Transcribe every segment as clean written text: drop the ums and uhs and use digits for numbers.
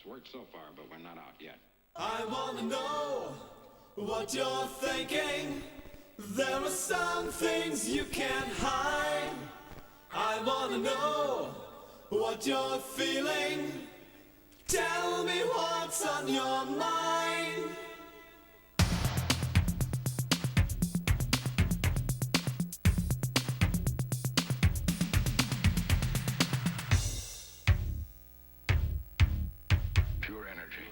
It's worked so far, but we're not out yet. I wanna know what you're thinking. There are some things you can't hide. I wanna know what you're feeling. Tell me what's on your mind. Pure energy.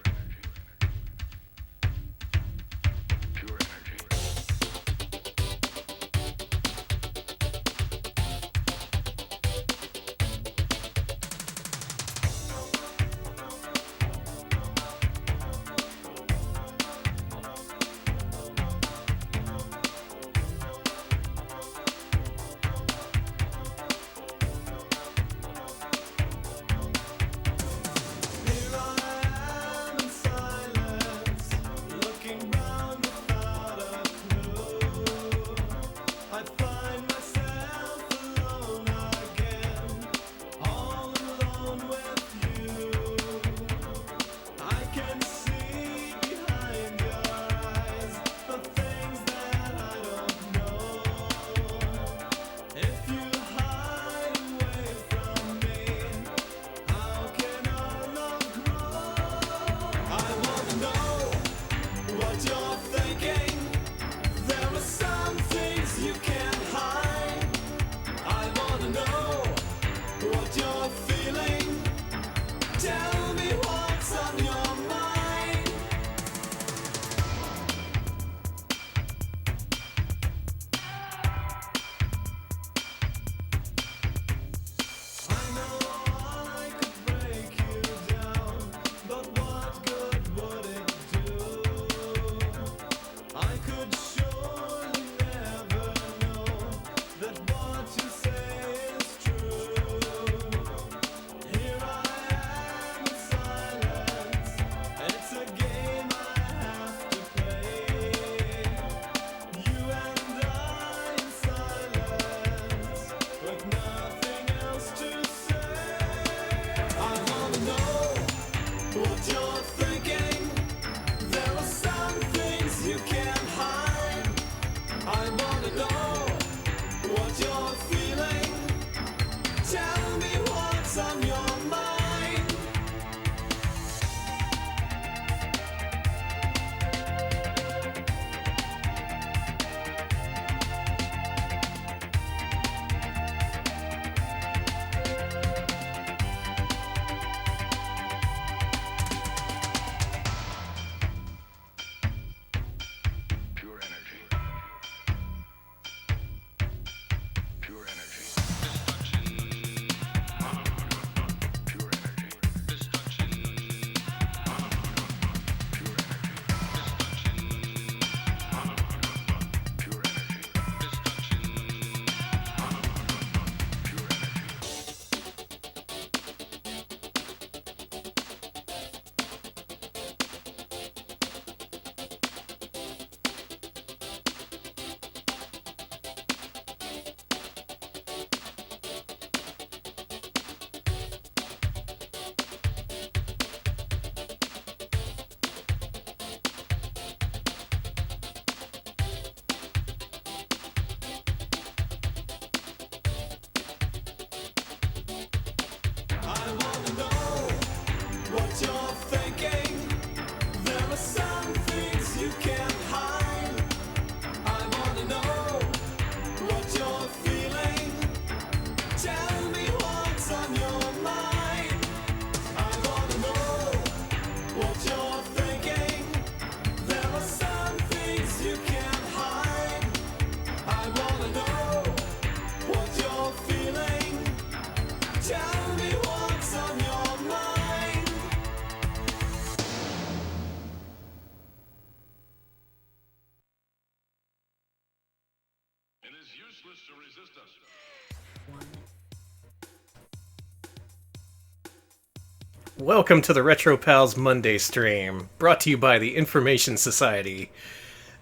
Welcome to the Retro Pals Monday stream, brought to you by the Information Society.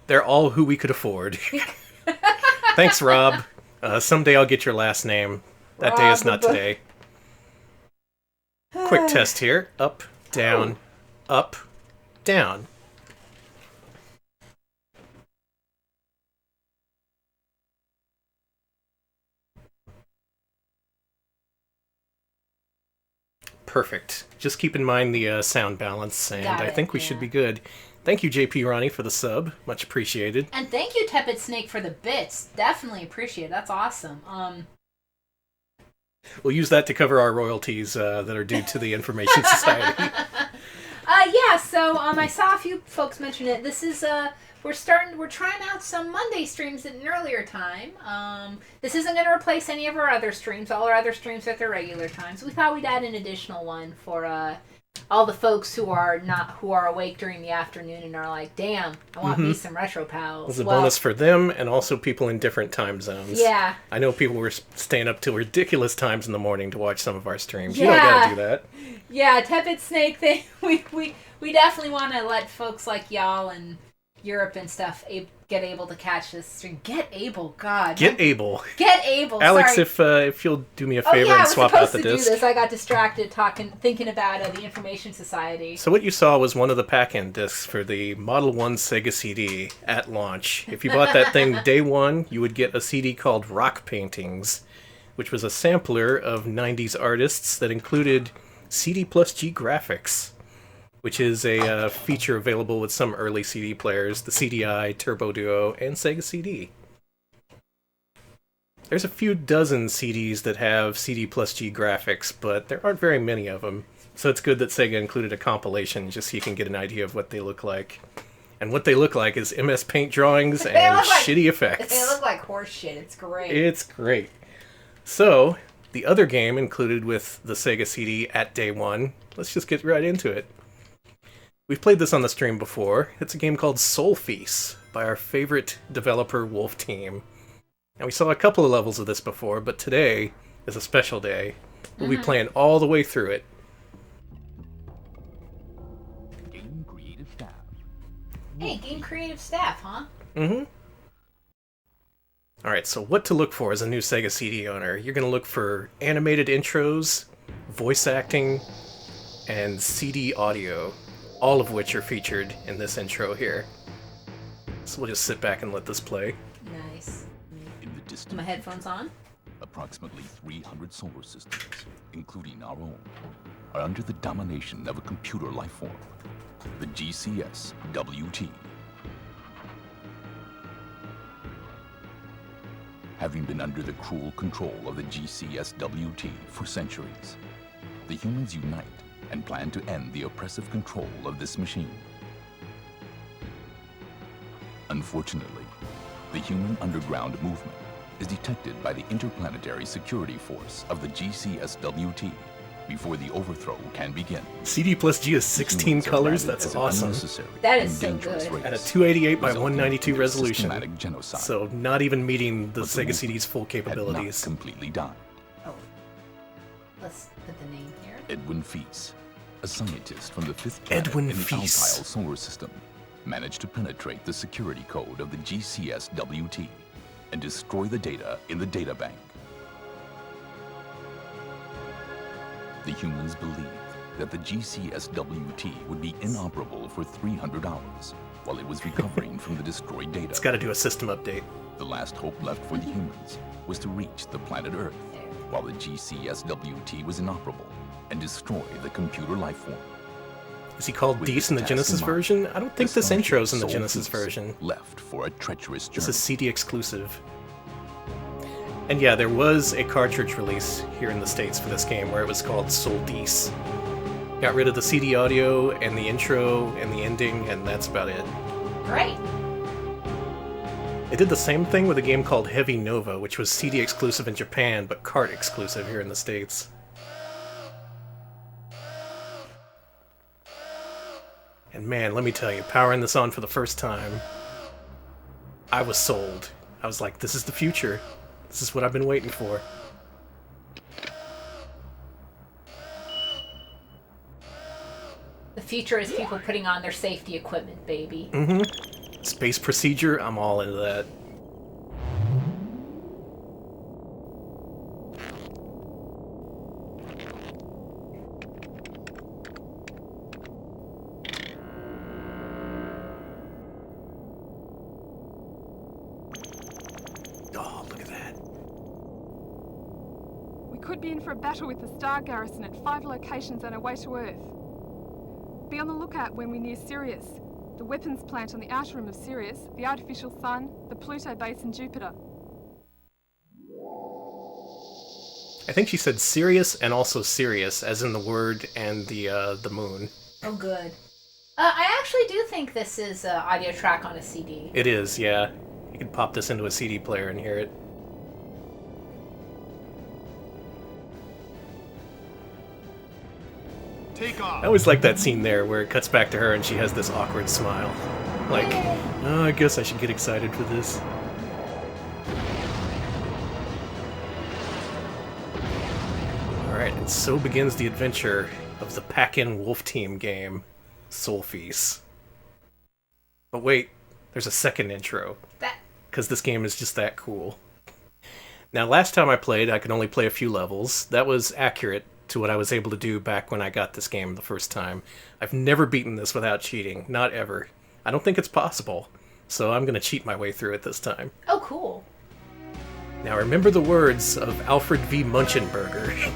They're all who we could afford. Thanks, Rob. Someday I'll get your last name. That day is not today. Quick test here. Up. down, up, down. Perfect. Just keep in mind the sound balance, and I think we should be good. Thank you, JP Ronnie, for the sub. Much appreciated. And thank you, Tepid Snake, for the bits. Definitely appreciate it. That's awesome. We'll use that to cover our royalties that are due to the Information Society. Yeah, so I saw a few folks mention it. This is we're trying out some Monday streams at an earlier time. This isn't going to replace any of our other streams. All our other streams are at their regular times. We thought we'd add an additional one for all the folks who are awake during the afternoon and are like, damn, I want me some Retro Pals. It's a bonus for them and also people in different time zones. Yeah. I know people were staying up till ridiculous times in the morning to watch some of our streams. Yeah. You don't gotta do that. Yeah, Tepid Snake thing. We definitely want to let folks like y'all and Europe and stuff get able to catch this stream. Get able. Get able, Alex, sorry. if you'll do me a favor and swap out the disc. I was supposed to do this. I got distracted thinking about the Information Society. So what you saw was one of the pack-in discs for the Model 1 Sega CD at launch. If you bought that thing day one, you would get a CD called Rock Paintings, which was a sampler of 90s artists that included CD plus G graphics, which is a feature available with some early CD players, the CDI, Turbo Duo, and Sega CD. There's a few dozen CDs that have CD plus G graphics, but there aren't very many of them, so it's good that Sega included a compilation just so you can get an idea of what they look like. And what they look like is MS Paint drawings and shitty effects. They look like horse shit. It's great. It's great. So, the other game included with the Sega CD at day one, let's just get right into it. We've played this on the stream before. It's a game called Sol-Feace by our favorite developer, Wolf Team. Now, we saw a couple of levels of this before, but today is a special day. We'll be playing all the way through it. Game creative staff. Hey, game creative staff, huh? Mm-hmm. Alright, so what to look for as a new Sega CD owner? You're going to look for animated intros, voice acting, and CD audio. All of which are featured in this intro here. So we'll just sit back and let this play. Nice. In the distant My headphones on? approximately 300 solar systems, including our own, are under the domination of a computer life form, the GCS-WT. Having been under the cruel control of the GCS-WT for centuries, the humans unite and plan to end the oppressive control of this machine. Unfortunately, the human underground movement is detected by the Interplanetary Security Force of the GCS-WT before the overthrow can begin. CD plus G is 16 colors, that's awesome. That is so good. At a 288 by 192 resolution, systematic genocide. so not even meeting the But Sega movement CD's full had capabilities. not completely died. Oh. Let's put the name here. Edwin Feace, a scientist from the fifth Edwin planet in the Feace. Alpile solar system, managed to penetrate the security code of the GCS-WT and destroy the data in the data bank. The humans believed that the GCS-WT would be inoperable for 300 hours while it was recovering from the destroyed data. It's got to do a system update. The last hope left for the humans was to reach the planet Earth while the GCS-WT was inoperable and destroy the computer life form. Is he called With Deece this in the task Genesis in mind, version? I don't think the this starship intro's in the Sol-Feace Genesis version. left for a treacherous journey. This is CD exclusive. And yeah, there was a cartridge release here in the States for this game where it was called Sol-Feace. Got rid of the CD audio and the intro and the ending, and that's about it. Great. They did the same thing with a game called Heavy Nova, which was CD exclusive in Japan, but cart exclusive here in the States. And man, let me tell you, powering this on for the first time, I was sold. I was like, this is the future. This is what I've been waiting for. The future is people putting on their safety equipment, baby. Space procedure, I'm all into that. could be in for a battle with the Star Garrison at 5 locations on our way to Earth. Be on the lookout when we're near Sirius, the weapons plant on the outer rim of Sirius, the artificial sun, the Pluto base and Jupiter. I think she said Sirius and also Sirius, as in the word and the moon. Oh, good. I actually do think this is an audio track on a CD. It is, yeah. You could pop this into a CD player and hear it. Take off. I always like that scene there where it cuts back to her and she has this awkward smile. Like, oh, I guess I should get excited for this. Alright, and so begins the adventure of the Pack-In Wolf Team game, Sol-Feace. But wait, there's a second intro. Because this game is just that cool. Now, last time I played, I could only play a few levels. That was accurate to what I was able to do back when I got this game the first time. I've never beaten this without cheating. Not ever. I don't think it's possible. So I'm going to cheat my way through it this time. Oh, cool. Now, remember the words of Alfred V. Munchenberger.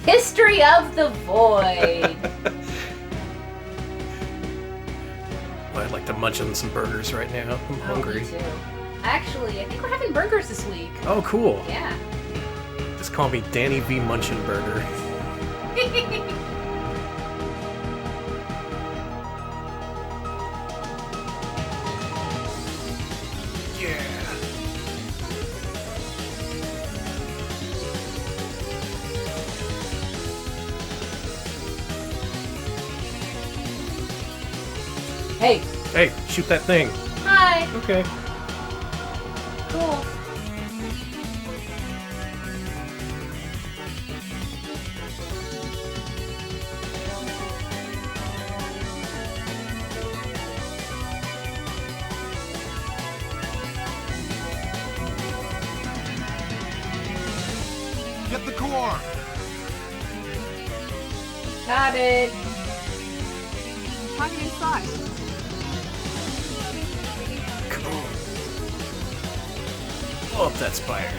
History of the Void. Well, I'd like to munch on some burgers right now. I'm hungry. Me too. Actually, I think we're having burgers this week. Oh, cool. Yeah. Just call me Danny V. Munchenberger. Yeah. Hey. Hey, shoot that thing. Hi. Okay. Cool. Get the core. Got it. Target in sight. Cool. Blow up that spire.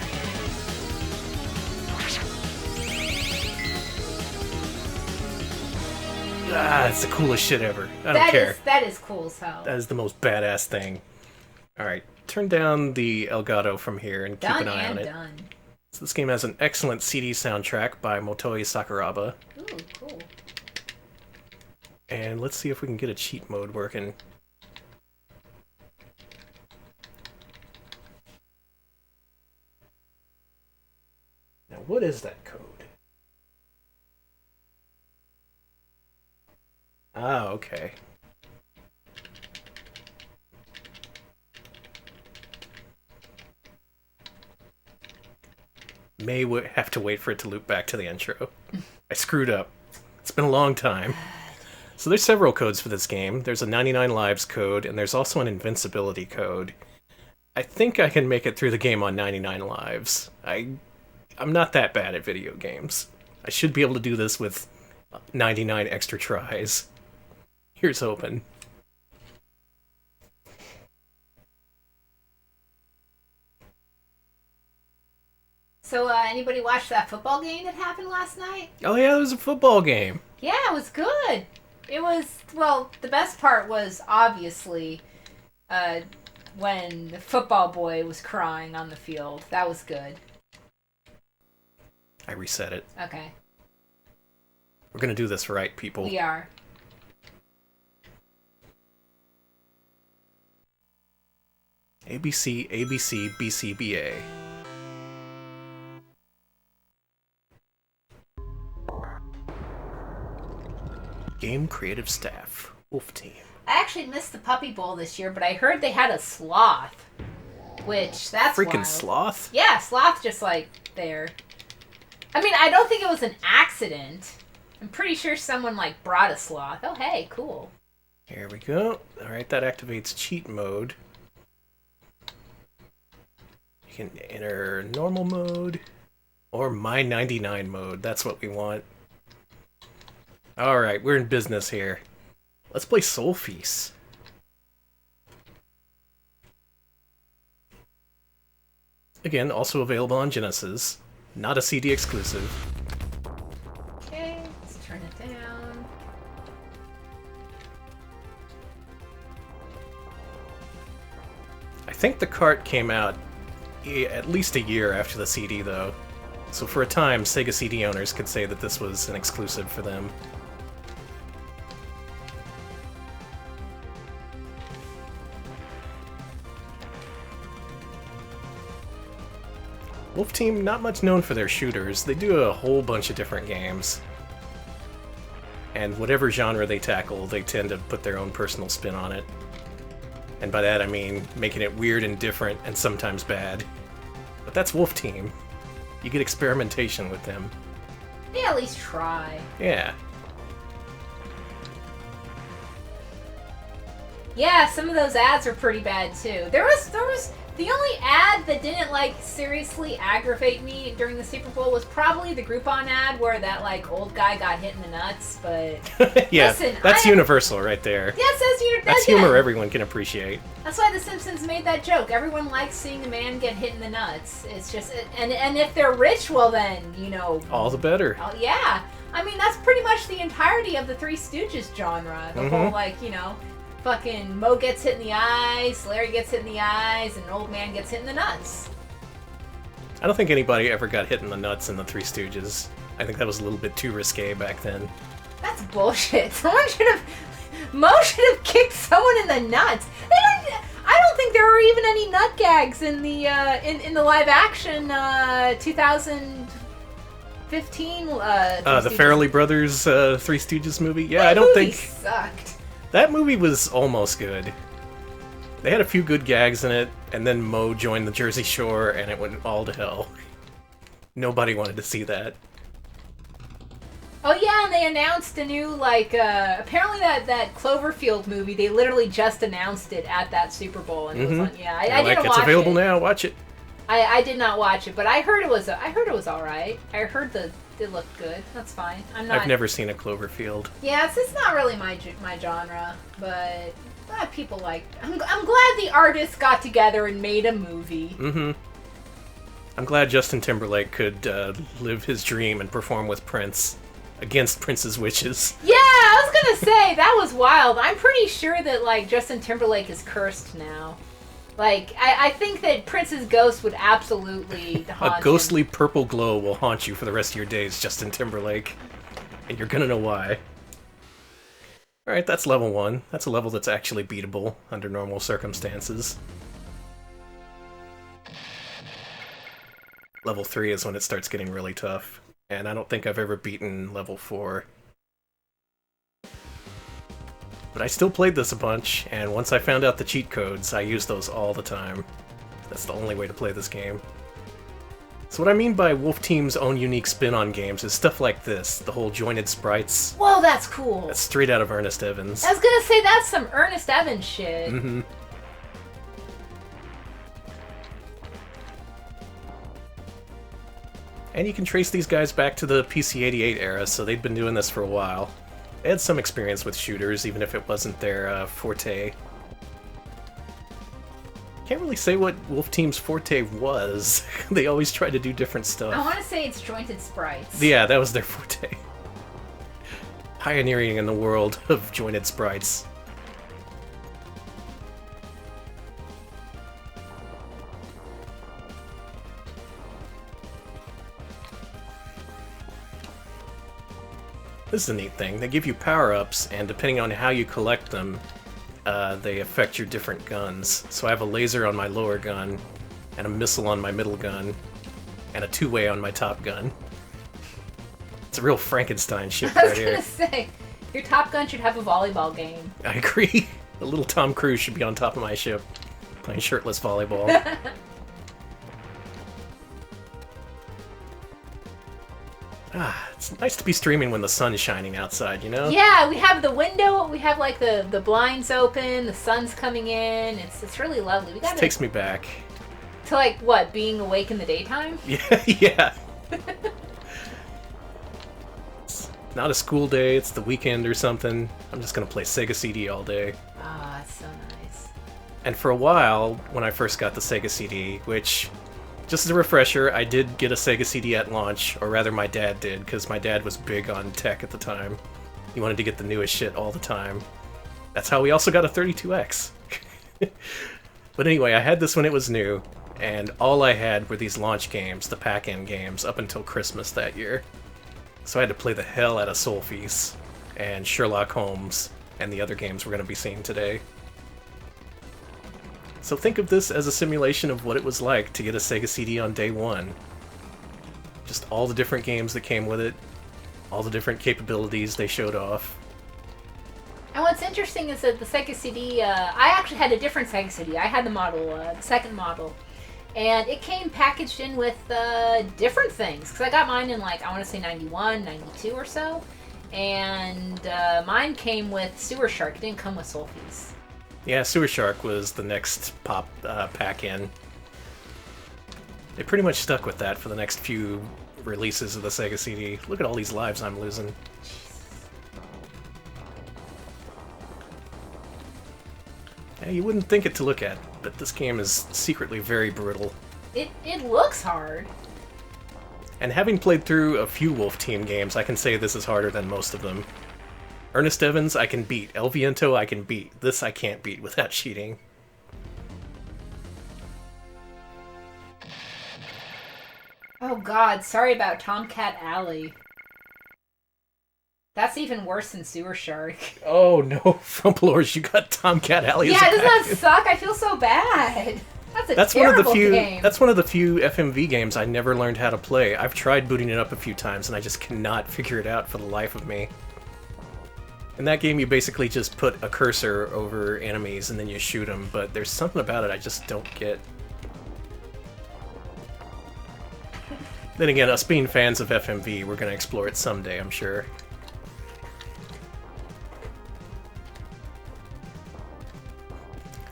Ah, it's the coolest shit ever. I don't care. That is cool as hell. That is the most badass thing. Alright, turn down the Elgato from here and keep an eye on it. Done. So this game has an excellent CD soundtrack by Motoi Sakuraba. Ooh, cool. And let's see if we can get a cheat mode working. Now, what is that code? Ah, okay. May have to wait for it to loop back to the intro. I screwed up. It's been a long time. So there's several codes for this game. There's a 99 lives code, and there's also an invincibility code. I think I can make it through the game on 99 lives. I'm not that bad at video games. I should be able to do this with 99 extra tries. Here's hoping. So, anybody watch that football game that happened last night? Oh yeah, there was a football game. Yeah, it was good. It was, well, the best part was obviously when the football boy was crying on the field. That was good. I reset it. Okay. We're gonna do this right, people. We are. ABC, ABC, BCBA. Game creative staff. Wolf Team. I actually missed the Puppy Bowl this year, but I heard they had a sloth. Which, that's Freaking wild. sloth? Yeah, sloth just like there. I mean, I don't think it was an accident. I'm pretty sure someone like brought a sloth. Oh, hey, cool. Here we go. Alright, that activates cheat mode. You can enter normal mode or my 99 mode. That's what we want. Alright, we're in business here. Let's play Sol-Feace. Again, also available on Genesis. Not a CD exclusive. Okay, let's turn it down. I think the cart came out at least a year after the CD, though. So for a time, Sega CD owners could say that this was an exclusive for them. Wolf Team, not much known for their shooters. They do a whole bunch of different games. And whatever genre they tackle, they tend to put their own personal spin on it. And by that I mean making it weird and different and sometimes bad. But that's Wolf Team. You get experimentation with them. They at least try. Yeah. Yeah, some of those ads are pretty bad too. There was the only ad that didn't like seriously aggravate me during the Super Bowl was probably the Groupon ad where that like old guy got hit in the nuts, but Yeah, listen, that's universal right there. yes, That's humor everyone can appreciate. That's why The Simpsons made that joke. Everyone likes seeing a man get hit in the nuts. It's just, and if they're rich, well then, you know. All the better. Oh, yeah. I mean, that's pretty much the entirety of the Three Stooges genre. The whole, like, you know, fucking Moe gets hit in the eyes, Larry gets hit in the eyes, and an old man gets hit in the nuts. I don't think anybody ever got hit in the nuts in the Three Stooges. I think that was a little bit too risque back then. That's bullshit. Moe should have kicked someone in the nuts. I don't think there were even any nut gags in the in the live action 2015. The Farrelly Brothers Three Stooges movie. Yeah, I don't think sucked. that movie was almost good. They had a few good gags in it, and then Moe joined the Jersey Shore, and it went all to hell. Nobody wanted to see that. Oh yeah, and they announced a new, like, apparently that Cloverfield movie, they literally just announced it at that Super Bowl, and it was on, yeah, I didn't watch it. It's available now, watch it. I did not watch it, but I heard it was alright. I heard it looked good. That's fine. I've never seen a Cloverfield. Yeah, it's not really my genre, but people like. I'm glad the artists got together and made a movie. Mm-hmm. I'm glad Justin Timberlake could live his dream and perform with Prince against Prince's wishes. Yeah, I was gonna say that was wild. I'm pretty sure that like Justin Timberlake is cursed now. Like, I think that Prince's ghost would absolutely haunt A ghostly him. purple glow will haunt you for the rest of your days, Justin Timberlake. And you're gonna know why. Alright, that's level 1. That's a level that's actually beatable under normal circumstances. Level 3 is when it starts getting really tough. And I don't think I've ever beaten level 4. But I still played this a bunch, and once I found out the cheat codes, I used those all the time. That's the only way to play this game. So what I mean by Wolf Team's own unique spin on games is stuff like this, the whole jointed sprites. Whoa, that's cool. That's straight out of Ernest Evans. I was gonna say, that's some Ernest Evans shit. Mm-hmm. And you can trace these guys back to the PC-88 era, so they'd been doing this for a while. They had some experience with shooters, even if it wasn't their forte. Can't really say what Wolf Team's forte was. They always tried to do different stuff. I want to say it's jointed sprites. Yeah, that was their forte. Pioneering in the world of jointed sprites. This is a neat thing. They give you power-ups, and depending on how you collect them, they affect your different guns. So I have a laser on my lower gun, and a missile on my middle gun, and a two-way on my top gun. It's a real Frankenstein ship I was right here. gonna say, your Top Gun should have a volleyball game. I agree. A little Tom Cruise should be on top of my ship, playing shirtless volleyball. It's nice to be streaming when the sun is shining outside, you know? Yeah, we have the window, we have like the blinds open, the sun's coming in. It's really lovely. We This got takes me back. to like what, being awake in the daytime? Yeah, yeah. It's not a school day, it's the weekend or something. I'm just gonna play Sega CD all day. Ah, it's so nice. And for a while, when I first got the Sega CD, which just as a refresher, I did get a Sega CD at launch, or rather my dad did, because my dad was big on tech at the time. He wanted to get the newest shit all the time. That's how we also got a 32X. But anyway, I had this when it was new, and all I had were these launch games, the Pack-In Games, up until Christmas that year. So I had to play the hell out of Sol-Feace, and Sherlock Holmes, and the other games we're going to be seeing today. So think of this as a simulation of what it was like to get a Sega CD on day one. Just all the different games that came with it, all the different capabilities they showed off. And what's interesting is that the Sega CD, I actually had a different Sega CD. I had the model, the second model. And it came packaged in with different things. Because I got mine in, like, I want to say 91, 92 or so. And mine came with Sewer Shark. It didn't come with Sol-Feace. Yeah, Sewer Shark was the next pack-in. They pretty much stuck with that for the next few releases of the Sega CD. Look at all these lives I'm losing. Yeah, you wouldn't think it to look at, but this game is secretly very brutal. It looks hard. And having played through a few Wolf Team games, I can say this is harder than most of them. Ernest Evans, I can beat. El Viento, I can beat. This I can't beat without cheating. Oh god, sorry about Tomcat Alley. That's even worse than Sewer Shark. Oh no, Frumpelors, you got Tomcat Alley as Yeah, a doesn't that pack-in. suck? I feel so bad. That's a terrible game. That's one of the few FMV games I never learned how to play. I've tried booting it up a few times and I just cannot figure it out for the life of me. In that game, you basically just put a cursor over enemies and then you shoot them, but there's something about it I just don't get. Then again, us being fans of FMV, we're going to explore it someday, I'm sure.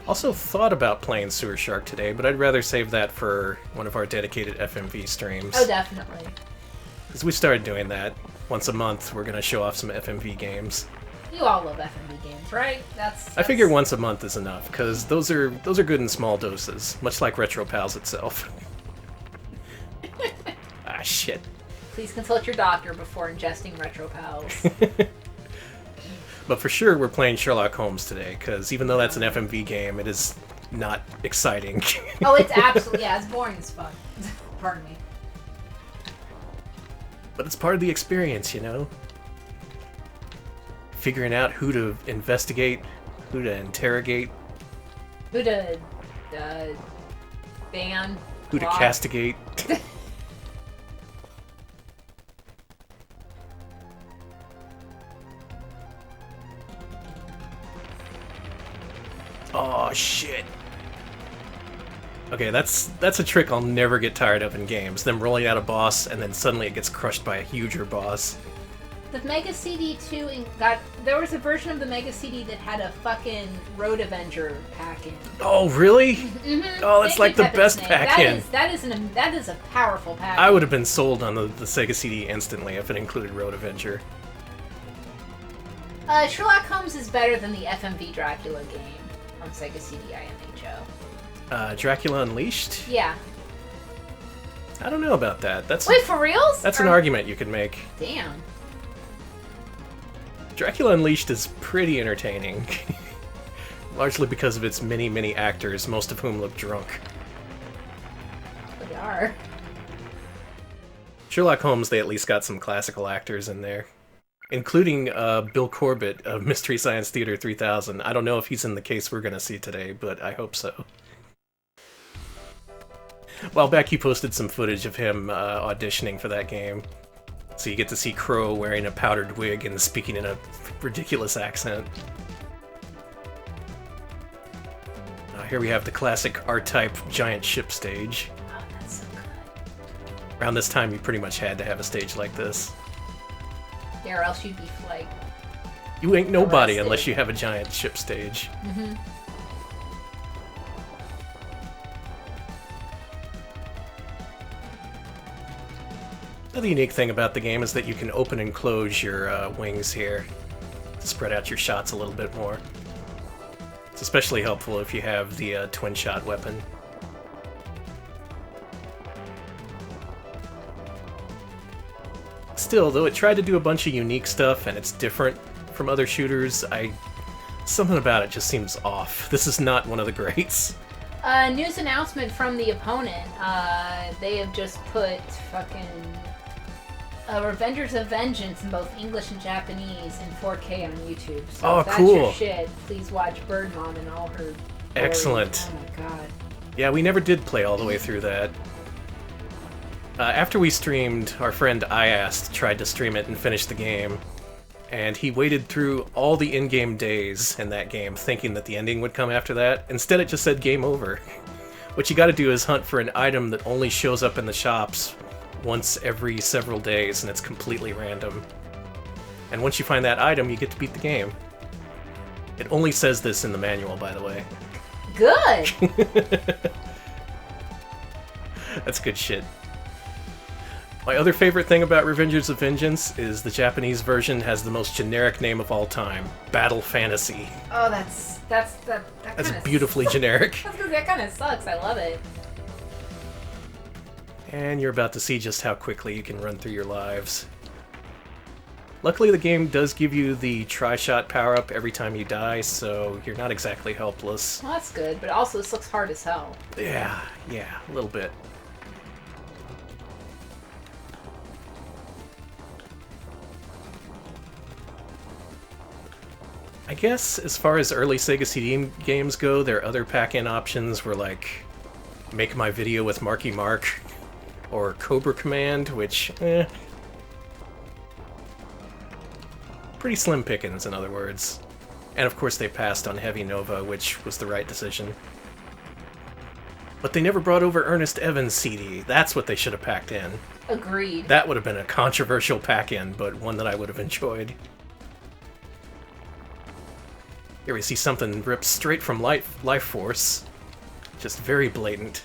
Also thought about playing Sewer Shark today, but I'd rather save that for one of our dedicated FMV streams. Oh, definitely. Because we started doing that. Once a month, we're going to show off some FMV games. You all love FMV games, right? That's I figure once a month is enough, because those are good in small doses, much like Retro Pals itself. Ah, shit. Please consult your doctor before ingesting Retro Pals. But for sure, we're playing Sherlock Holmes today, because even though that's an FMV game, it is not exciting. Oh, it's absolutely, yeah, it's boring as fuck. Pardon me. But it's part of the experience, you know? Figuring out who to investigate, who to interrogate, Who to, ban, who to block. castigate. Oh, shit. Okay, that's a trick I'll never get tired of in games. Them rolling out a boss, and then suddenly it gets crushed by a huger boss. The Mega CD2 there was a version of the Mega CD that had a fucking Road Avenger pack-in. Oh, really? Oh, that's like the best pack-in. That is a powerful pack-in. I would have been sold on the Sega CD instantly if it included Road Avenger. Sherlock Holmes is better than the FMV Dracula game on Sega CD IMHO. Dracula Unleashed? Yeah. I don't know about that. Wait, for reals? That's an argument you can make. Damn. Dracula Unleashed is pretty entertaining. Largely because of its many, many actors, most of whom look drunk. They are. Sherlock Holmes, they at least got some classical actors in there. Including Bill Corbett of Mystery Science Theater 3000. I don't know if he's in the case we're going to see today, but I hope so. A while back, he posted some footage of him auditioning for that game. So you get to see Crow wearing a powdered wig and speaking in a ridiculous accent. Here we have the classic R-Type giant ship stage. Oh, that's so good. Around this time, you pretty much had to have a stage like this. Yeah, or else you'd be like... You ain't nobody arrested. unless you have a giant ship stage. Mm-hmm. Another unique thing about the game is that you can open and close your wings here to spread out your shots a little bit more. It's especially helpful if you have the twin shot weapon. Still, though it tried to do a bunch of unique stuff and it's different from other shooters, something about it just seems off. This is not one of the greats. News announcement from the opponent. They have just put fucking Revengers of Vengeance in both English and Japanese in 4K on YouTube. So if that's your shit, please watch Bird Mom and all her glory. Excellent. Oh my god. Yeah, we never did play all the way through that. After we streamed, our friend Iast tried to stream it and finish the game. And he waited through all the in-game days in that game, thinking that the ending would come after that. Instead, it just said game over. What you gotta do is hunt for an item that only shows up in the shops once every several days, and it's completely random. And once you find that item, you get to beat the game. It only says this in the manual, by the way. Good! That's good shit. My other favorite thing about Revengers of Vengeance is the Japanese version has the most generic name of all time, Battle Fantasy. Oh, that's beautifully generic. That kind of sucks. I love it. And you're about to see just how quickly you can run through your lives. Luckily, the game does give you the tri-shot power-up every time you die, so you're not exactly helpless. Well, that's good, but also this looks hard as hell. Yeah, a little bit. I guess, as far as early Sega CD games go, their other pack-in options were like Make My Video with Marky Mark, or Cobra Command, which, pretty slim pickings, in other words. And of course they passed on Heavy Nova, which was the right decision. But they never brought over Ernest Evans' CD. That's what they should have packed in. Agreed. That would have been a controversial pack-in, but one that I would have enjoyed. Here we see something ripped straight from Life Force. Just very blatant.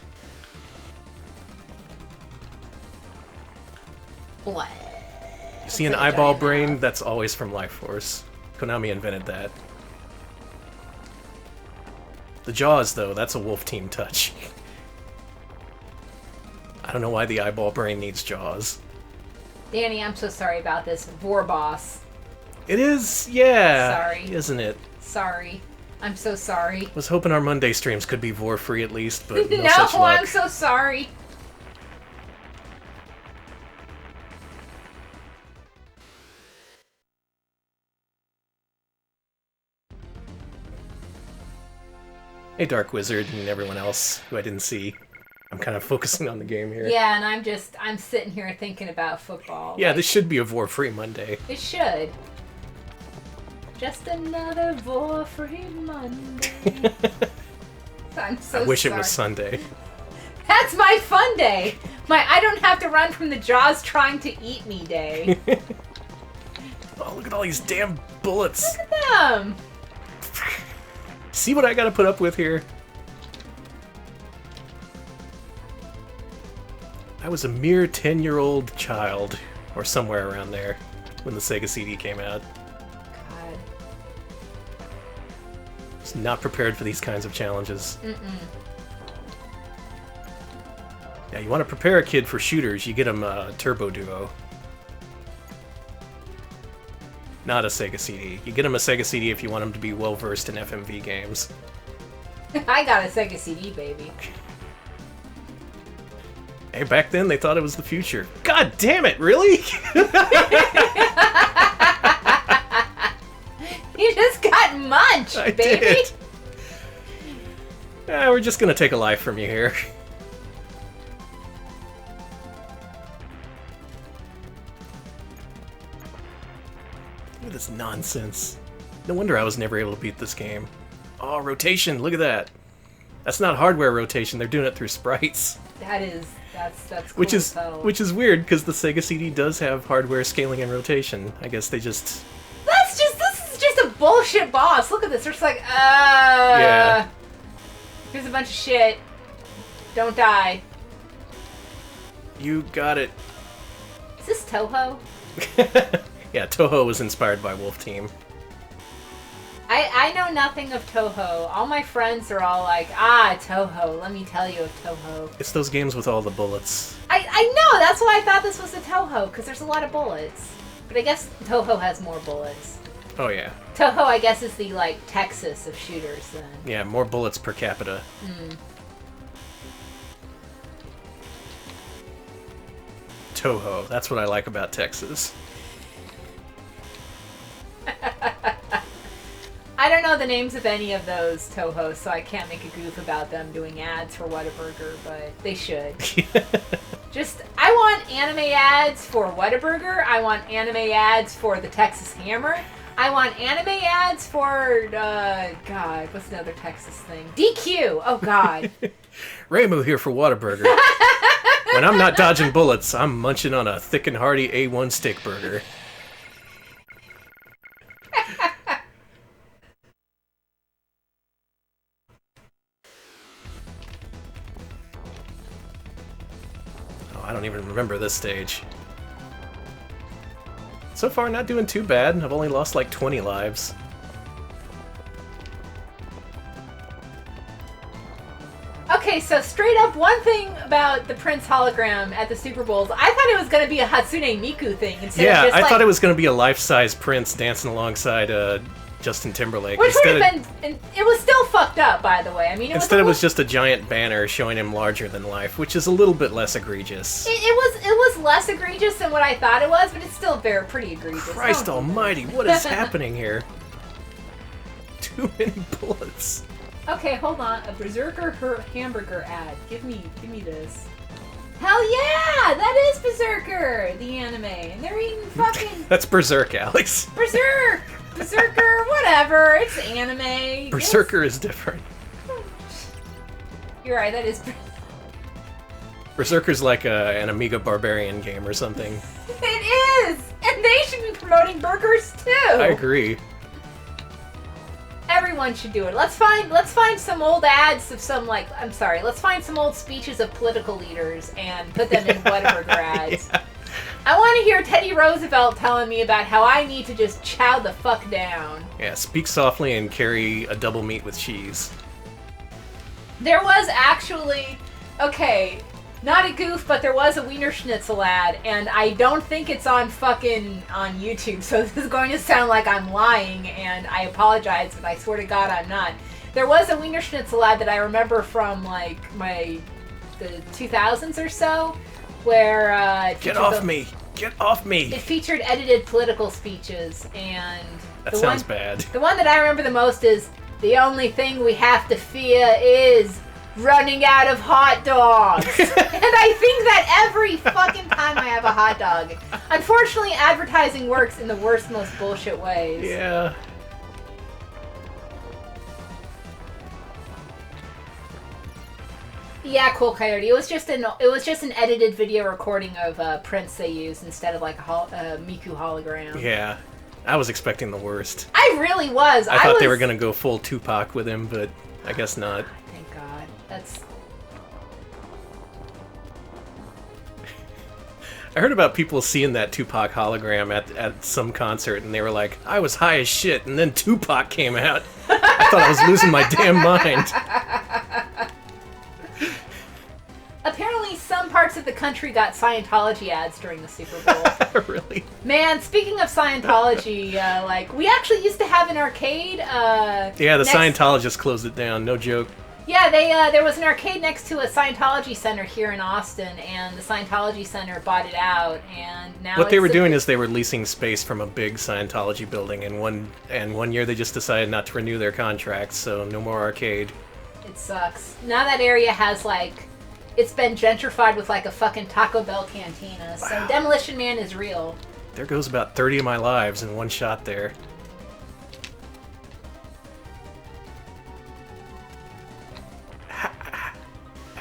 What? You see an eyeball brain? That's always from Life Force. Konami invented that. The jaws, though, that's a Wolf Team touch. I don't know why the eyeball brain needs jaws. Danny, I'm so sorry about this. Vor Boss. It is, yeah. Sorry. Isn't it? Sorry. I'm so sorry. Was hoping our Monday streams could be Vor-free at least, but no, no such luck. I'm so sorry. Hey, Dark Wizard, and everyone else who I didn't see. I'm kind of focusing on the game here. Yeah, and I'm sitting here thinking about football. Yeah, this should be a Vor-free Monday. It should. Just another Vor-free Monday. I'm so I wish sorry. it was Sunday. That's my fun day. My I don't have to run from the jaws trying to eat me day. Oh, look at all these damn bullets. Look at them. See what I gotta put up with here? I was a mere 10-year-old child, or somewhere around there, when the Sega CD came out. God. Was not prepared for these kinds of challenges. Yeah, you want to prepare a kid for shooters, you get him a Turbo Duo. Not a Sega CD. You get him a Sega CD if you want him to be well-versed in FMV games. I got a Sega CD, baby. Hey, back then they thought it was the future. God damn it, really? You just got munched, I baby. did. We're just gonna take a life from you here. Look at this nonsense. No wonder I was never able to beat this game. Oh, rotation, look at that. That's not hardware rotation, they're doing it through sprites. That's cool Which as hell. is weird, because the Sega CD does have hardware scaling and rotation. I guess they just... This is just a bullshit boss. Look at this. They're just like, Yeah. Here's a bunch of shit. Don't die. You got it. Is this Toho? Yeah, Toho was inspired by Wolf Team. I know nothing of Toho. All my friends are all like, Toho, let me tell you of Toho. It's those games with all the bullets. I know, that's why I thought this was a Toho, because there's a lot of bullets. But I guess Toho has more bullets. Oh, yeah. Toho, I guess, is the, like, Texas of shooters, then. Yeah, more bullets per capita. Toho, that's what I like about Texas. I don't know the names of any of those Toho, so I can't make a goof about them doing ads for Whataburger, but they should. I want anime ads for Whataburger. I want anime ads for the Texas Hammer. I want anime ads for, God, what's another Texas thing? DQ! Oh, God. Raymu here for Whataburger. When I'm not dodging bullets, I'm munching on a thick and hearty A1 steak burger. Oh, I don't even remember this stage. So far, not doing too bad. I've only lost like 20 lives. Okay, so straight up, one thing about the Prince hologram at the Super Bowls, I thought it was going to be a Hatsune Miku thing instead of just I thought it was going to be a life-size Prince dancing alongside Justin Timberlake. Which would have been... It was still fucked up, by the way. I mean, it was just a giant banner showing him larger than life, which is a little bit less egregious. It was less egregious than what I thought it was, but it's still pretty egregious. Christ almighty, what is happening here? Too many bullets. Okay, hold on. A Berserker hamburger ad. Give me this. Hell yeah! That is Berserker, the anime. And they're eating fucking... That's Berserk, Alex. Berserk! Berserker, whatever. It's anime. Berserker is different. You're right, that is... Berserker's like an Amiga Barbarian game or something. It is! And they should be promoting burgers, too! I agree. Everyone should do it. Let's find some old ads of some, like, I'm sorry, let's find some old speeches of political leaders and put them in Whataburger ads. Yeah. I want to hear Teddy Roosevelt telling me about how I need to just chow the fuck down. Yeah, speak softly and carry a double meat with cheese. There was actually, okay, not a goof, but there was a Wiener Schnitzel ad, and I don't think it's on YouTube, so this is going to sound like I'm lying, and I apologize, but I swear to God I'm not. There was a Wiener Schnitzel ad that I remember from, like, the 2000s or so, where, Get off me! Get off me! It featured edited political speeches, and... That sounds bad. The one that I remember the most is, the only thing we have to fear is... running out of hot dogs. And I think that every fucking time I have a hot dog. Unfortunately, advertising works in the worst, most bullshit ways. Yeah. Yeah, Cool Coyote. It was just an edited video recording of Prince they used instead of like a Miku hologram. Yeah. I was expecting the worst. I really was. I thought they were going to go full Tupac with him, but I guess not. Thank God. That's... I heard about people seeing that Tupac hologram at some concert, and they were like, I was high as shit, and then Tupac came out. I thought I was losing my damn mind. Apparently, some parts of the country got Scientology ads during the Super Bowl. Really? Man, speaking of Scientology, like, we actually used to have an arcade. Yeah, the Scientologists closed it down, no joke. Yeah, there was an arcade next to a Scientology center here in Austin, and the Scientology center bought it out, and now what they were doing is they were leasing space from a big Scientology building, and one year they just decided not to renew their contracts, so no more arcade. It sucks. Now that area has, like, it's been gentrified with, like, a fucking Taco Bell cantina, so wow. Demolition Man is real. There goes about 30 of my lives in one shot there.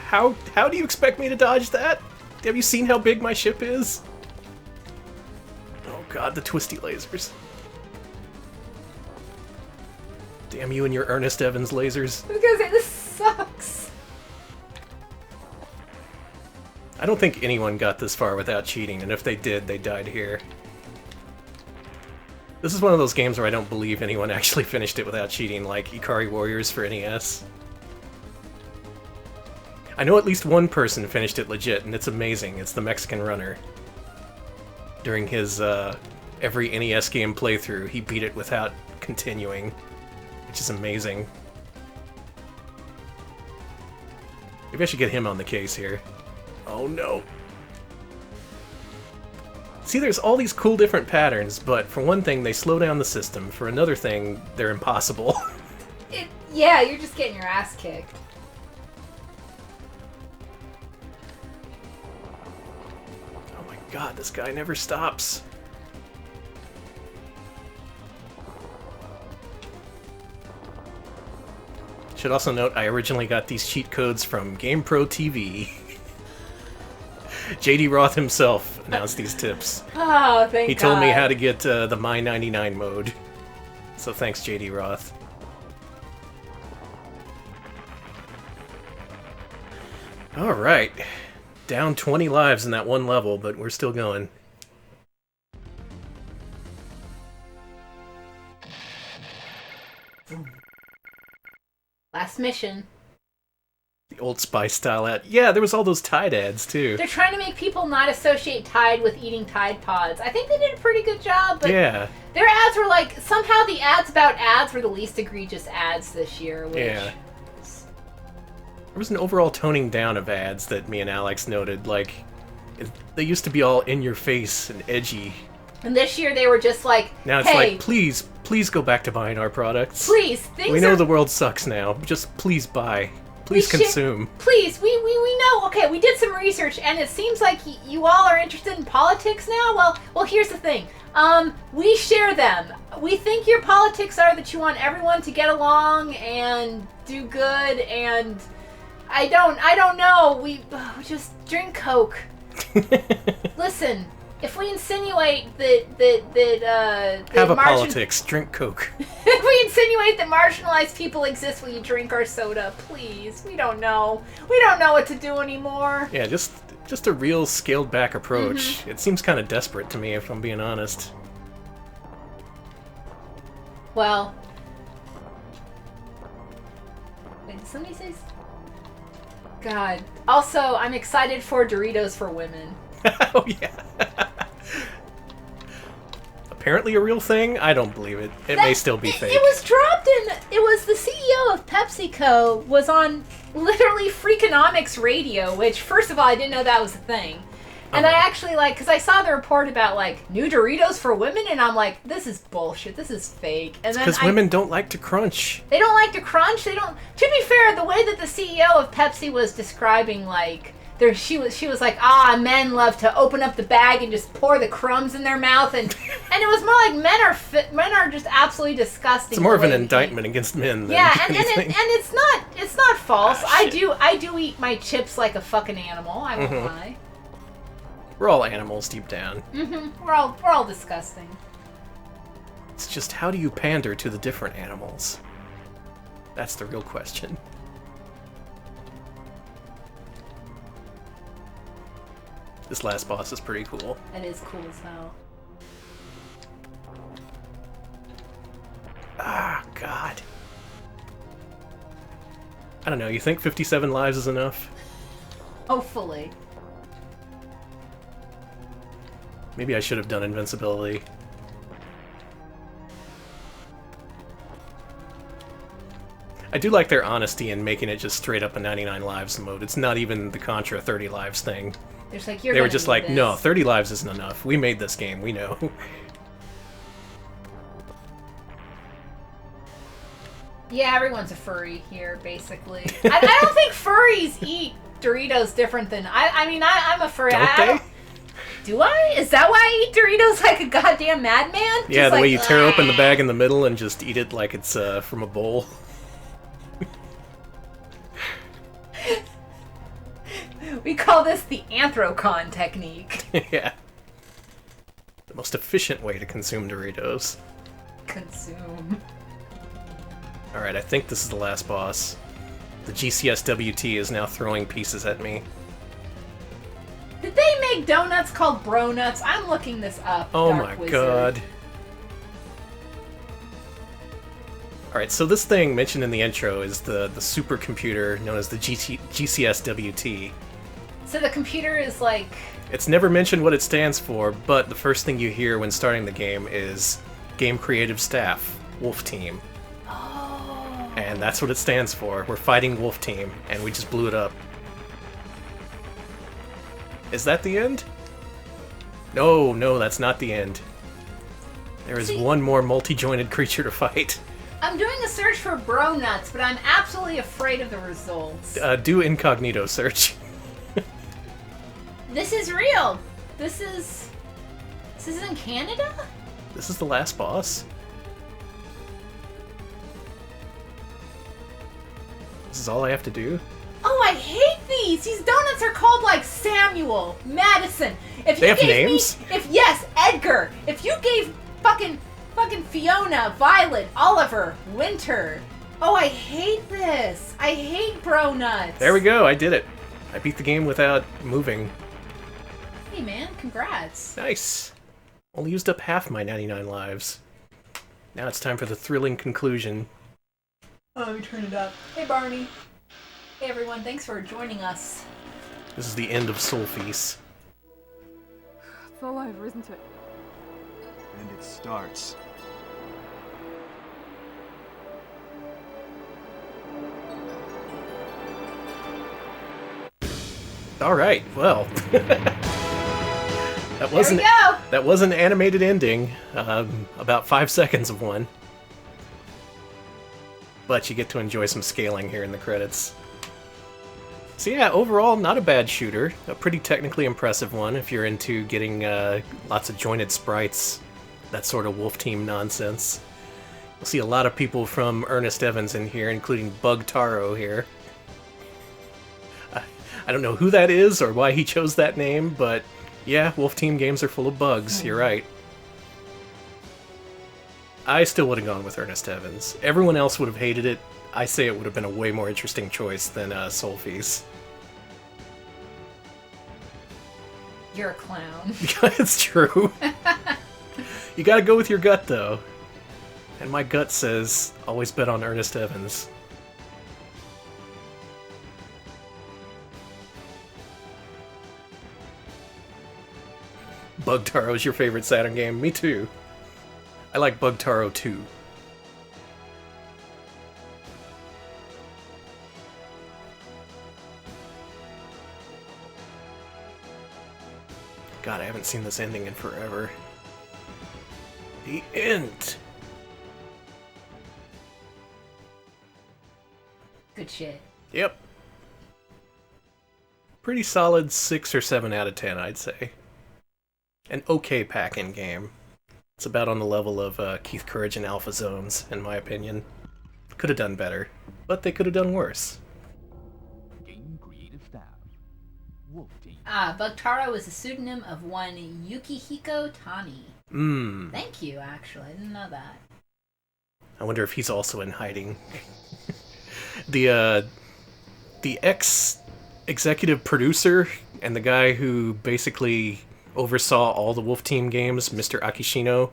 How do you expect me to dodge that? Have you seen how big my ship is? Oh god, the twisty lasers. Damn you and your Ernest Evans lasers. I was gonna say, this sucks. I don't think anyone got this far without cheating, and if they did, they died here. This is one of those games where I don't believe anyone actually finished it without cheating, like Ikari Warriors for NES. I know at least one person finished it legit, and it's amazing. It's the Mexican runner. During his every NES game playthrough, he beat it without continuing, which is amazing. Maybe I should get him on the case here. Oh no. See, there's all these cool different patterns, but for one thing, they slow down the system. For another thing, they're impossible. Yeah, you're just getting your ass kicked. Oh my god, this guy never stops. Should also note, I originally got these cheat codes from GamePro TV. JD Roth himself announced these tips. Oh, thank God. He told me how to get the My 99 mode. So thanks, JD Roth. Alright. Down 20 lives in that one level, but we're still going. Last mission. The Old Spice style ad. Yeah, there was all those Tide ads, too. They're trying to make people not associate Tide with eating Tide Pods. I think they did a pretty good job, but Yeah. their ads were like, somehow the ads about ads were the least egregious ads this year, which... Yeah. There was an overall toning down of ads that me and Alex noted. Like, they used to be all in your face and edgy. And this year they were just like, Now it's hey, like, please go back to buying our products. please, things We know are... the world sucks now. Just please buy. Please consume. Please, we know. Okay, we did some research, and it seems like you all are interested in politics now. Well, here's the thing. We share them. We think your politics are that you want everyone to get along and do good, and I don't know. We just drink Coke. Listen, if we insinuate that Have a politics. Drink Coke. if we insinuate that marginalized people exist, will you drink our soda, please? We don't know. We don't know what to do anymore. Yeah, just a real scaled back approach. It seems kind of desperate to me, if I'm being honest. Well, wait, did somebody say? God. Also, I'm excited for Doritos for women. Oh yeah. Apparently a real thing? I don't believe it. It may still be fake. It was dropped in. It was the CEO of PepsiCo was on literally Freakonomics Radio, which first of all I didn't know that was a thing, and I actually because I saw the report about new Doritos for women, and I'm like, this is bullshit. This is fake. And then Because women don't like to crunch. they don't like to crunch. They don't. To be fair, the way that the CEO of Pepsi was describing she was like, men love to open up the bag and just pour the crumbs in their mouth, and it was more like men are just absolutely disgusting. It's more of an the way they indictment against men than Yeah, and anything. it's not false. Ah, shit. I do eat my chips like a fucking animal. I won't lie. We're all animals deep down. We're all disgusting. It's just, how do you pander to the different animals? That's the real question. This last boss is pretty cool. That is cool as hell. Ah, God. I don't know, you think 57 lives is enough? Hopefully. Maybe I should have done invincibility. I do like their honesty in making it just straight up a 99 lives mode. It's not even the Contra 30 lives thing. There's they were just like, no, 30 lives isn't enough. We made this game, we know. Yeah, everyone's a furry here, basically. I don't think furries eat Doritos different than I'm a furry. Don't they? Do I? Is that why I eat Doritos like a goddamn madman? Yeah, the way you tear open the bag in the middle and just eat it like it's from a bowl. We call this the Anthrocon technique. Yeah. The most efficient way to consume Doritos. Consume. Alright, I think this is the last boss. The GCSWT is now throwing pieces at me. Did they make donuts called Bro Nuts? I'm looking this up. Oh Dark my Wizard. god. Alright, so this thing mentioned in the intro is the supercomputer known as the GCSWT. So the computer is like... It's never mentioned what it stands for, but the first thing you hear when starting the game is Game Creative Staff, Wolf Team. Oh. And that's what it stands for. We're fighting Wolf Team, and we just blew it up. Is that the end? No, that's not the end. There is one more multi-jointed creature to fight. I'm doing a search for bro nuts, but I'm absolutely afraid of the results. Do incognito search. This is real. This is in Canada? This is the last boss. This is all I have to do? Oh, I hate these! These donuts are called like Samuel, Madison. If They you have gave names? Me, yes, Edgar. If you gave fucking Fiona, Violet, Oliver, Winter. Oh, I hate this. I hate bro nuts. There we go, I did it. I beat the game without moving. Hey man, congrats. Nice. Only used up half my 99 lives. Now it's time for the thrilling conclusion. Oh, let me turn it up. Hey Barney. Hey everyone, thanks for joining us. This is the end of Sol-Feace. It's all over, isn't it? And it starts. Alright, well. That wasn't There we go. That was an animated ending. About 5 seconds of one. But you get to enjoy some scaling here in the credits. So yeah, overall, not a bad shooter. A pretty technically impressive one if you're into getting lots of jointed sprites, that sort of Wolf Team nonsense. You'll see a lot of people from Ernest Evans in here, including Bug Taro here. I don't know who that is or why he chose that name, but yeah, Wolf Team games are full of bugs, you're right. I still would have gone with Ernest Evans. Everyone else would have hated it. I say it would have been a way more interesting choice than Sol-Feace. You're a clown. It's true. You gotta go with your gut, though. And my gut says, always bet on Ernest Evans. Bug Taro's your favorite Saturn game? Me too. I like Bug Taro 2. God, I haven't seen this ending in forever. The end! Good shit. Yep. Pretty solid 6 or 7 out of 10, I'd say. An okay pack-in game. It's about on the level of Keith Courage and Alpha Zones, in my opinion. Could have done better, but they could have done worse. Game Creative Staff. Wolf Team. Bug Taro is a pseudonym of one Yukihiko Tani. Thank you, actually. I didn't know that. I wonder if he's also in hiding. The ex-executive producer and the guy who basically oversaw all the Wolf Team games, Mr. Akishino,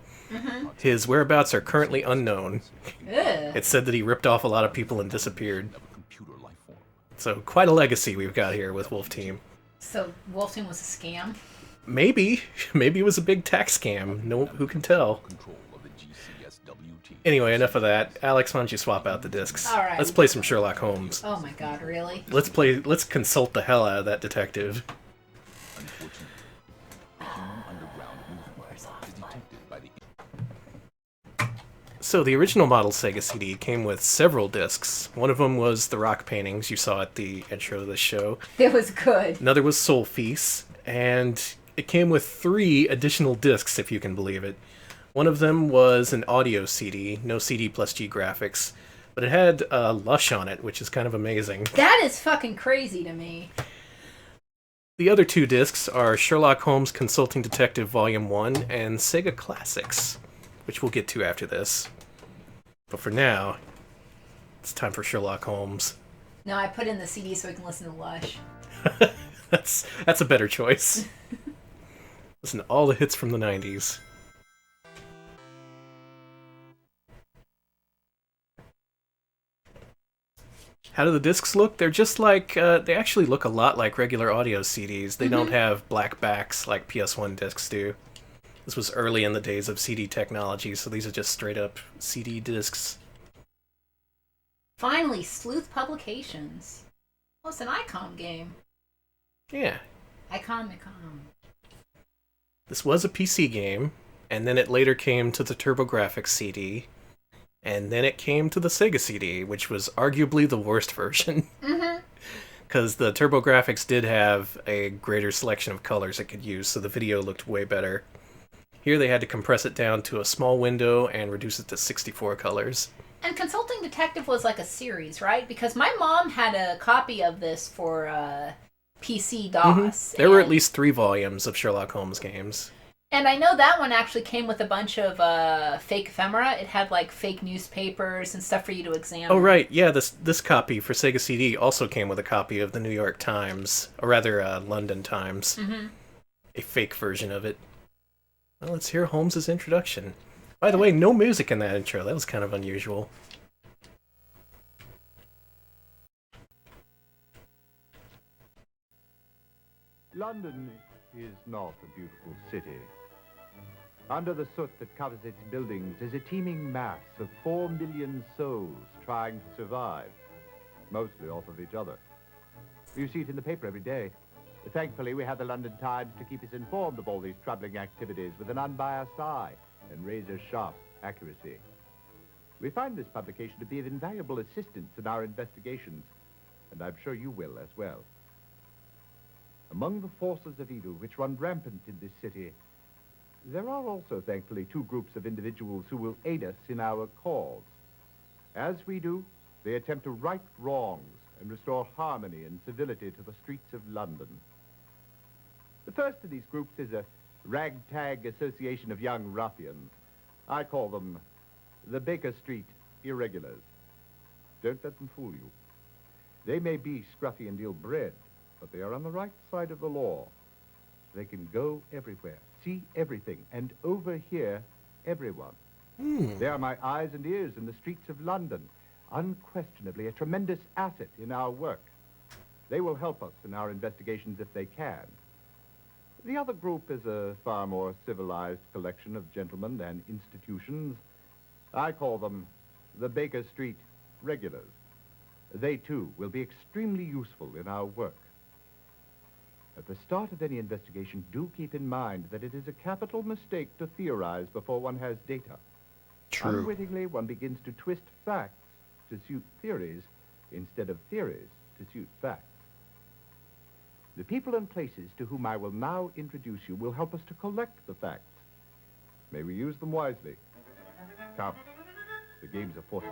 his whereabouts are currently unknown. Ugh. It said that he ripped off a lot of people and disappeared. Of a computer life form. So quite a legacy we've got here with Wolf Team. So Wolf Team was a scam? Maybe it was a big tax scam. No, who can tell? Control of the GCSWT. Anyway, enough of that. Alex, why don't you swap out the discs? All right. Let's play some Sherlock Holmes. Oh my god, really? Let's consult the hell out of that detective. Unfortunately, the human underground movement is detected by the So the original model Sega CD came with several discs. One of them was the rock paintings you saw at the intro of the show. It was good. Another was Sol-Feace, and it came with 3 additional discs, if you can believe it. One of them was an audio CD, no CD plus G graphics, but it had Lush on it, which is kind of amazing. That is fucking crazy to me. The other 2 discs are Sherlock Holmes Consulting Detective Volume 1 and Sega Classics, which we'll get to after this. But for now, it's time for Sherlock Holmes. No, I put in the CD so we can listen to Lush. That's a better choice. Listen to all the hits from the 90s. How do the discs look? They're just like, they actually look a lot like regular audio CDs. They don't have black backs like PS1 discs do. This was early in the days of CD technology, so these are just straight up CD discs. Finally, Sleuth Publications. Oh, it's an ICOM game. Yeah. ICOM. This was a PC game, and then it later came to the TurboGrafx CD, and then it came to the Sega CD, which was arguably the worst version. Because the TurboGrafx did have a greater selection of colors it could use, so the video looked way better. Here they had to compress it down to a small window and reduce it to 64 colors. And Consulting Detective was like a series, right? Because my mom had a copy of this for PC DOS. There were at least 3 volumes of Sherlock Holmes games. And I know that one actually came with a bunch of fake ephemera. It had like fake newspapers and stuff for you to examine. Oh, right. Yeah, this copy for Sega CD also came with a copy of the New York Times, or rather London Times. A fake version of it. Well, let's hear Holmes' introduction. By the way, no music in that intro. That was kind of unusual. London is not a beautiful city. Under the soot that covers its buildings is a teeming mass of 4 million souls trying to survive, mostly off of each other. You see it in the paper every day. Thankfully, we have the London Times to keep us informed of all these troubling activities with an unbiased eye and razor-sharp accuracy. We find this publication to be of invaluable assistance in our investigations, and I'm sure you will as well. Among the forces of evil which run rampant in this city, there are also, thankfully, 2 groups of individuals who will aid us in our cause. As we do, they attempt to right wrongs and restore harmony and civility to the streets of London. The first of these groups is a ragtag association of young ruffians. I call them the Baker Street Irregulars. Don't let them fool you. They may be scruffy and ill-bred, but they are on the right side of the law. They can go everywhere, see everything, and overhear everyone. They are my eyes and ears in the streets of London, unquestionably a tremendous asset in our work. They will help us in our investigations if they can. The other group is a far more civilized collection of gentlemen and institutions. I call them the Baker Street Regulars. They, too, will be extremely useful in our work. At the start of any investigation, do keep in mind that it is a capital mistake to theorize before one has data. True. Unwittingly, one begins to twist facts to suit theories instead of theories to suit facts. The people and places to whom I will now introduce you will help us to collect the facts. May we use them wisely. Come, the game's afoot.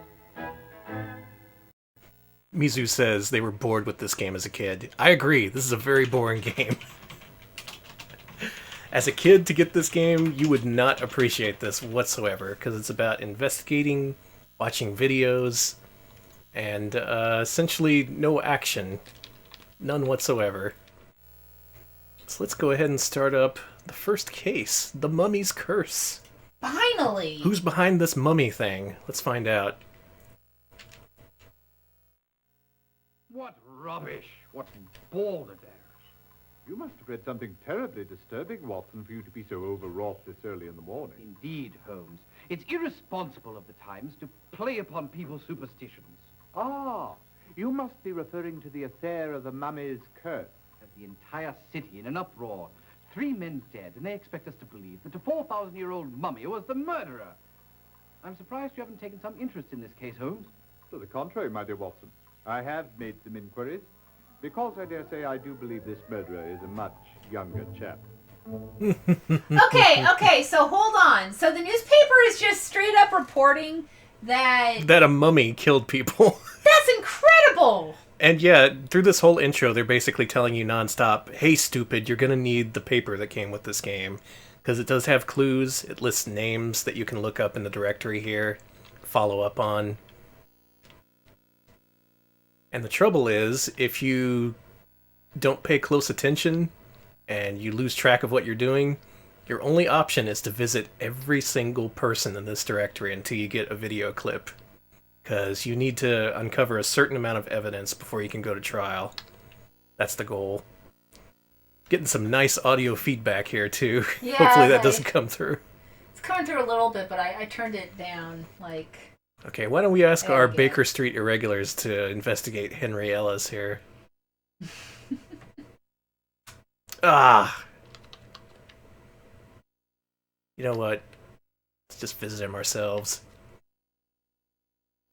Mizu says they were bored with this game as a kid. I agree, this is a very boring game. As a kid, to get this game, you would not appreciate this whatsoever, because it's about investigating, watching videos, and essentially no action. None whatsoever. So let's go ahead and start up the first case, the Mummy's Curse. Finally! Who's behind this mummy thing? Let's find out. What rubbish! What balderdash! You must have read something terribly disturbing, Watson, for you to be so overwrought this early in the morning. Indeed, Holmes. It's irresponsible of the Times to play upon people's superstitions. Ah, you must be referring to the affair of the Mummy's Curse. Has the entire city in an uproar. 3 men dead, and they expect us to believe that the 4,000-year-old mummy was the murderer. I'm surprised you haven't taken some interest in this case, Holmes. To the contrary, my dear Watson. I have made some inquiries, because I dare say I do believe this murderer is a much younger chap. Okay, so hold on. So the newspaper is just straight up reporting that a mummy killed people. That's incredible! And yeah, through this whole intro, they're basically telling you nonstop, hey stupid, you're gonna need the paper that came with this game. Because it does have clues, it lists names that you can look up in the directory here, follow up on. And the trouble is, if you don't pay close attention, and you lose track of what you're doing, your only option is to visit every single person in this directory until you get a video clip. because you need to uncover a certain amount of evidence before you can go to trial. That's the goal. Getting some nice audio feedback here, too. Yeah, Hopefully that doesn't come through. It's coming through a little bit, but I turned it down, like... Okay, why don't we ask There our we go. Baker Street irregulars to investigate Henry Ellis here. Ah! You know what? Let's just visit him ourselves.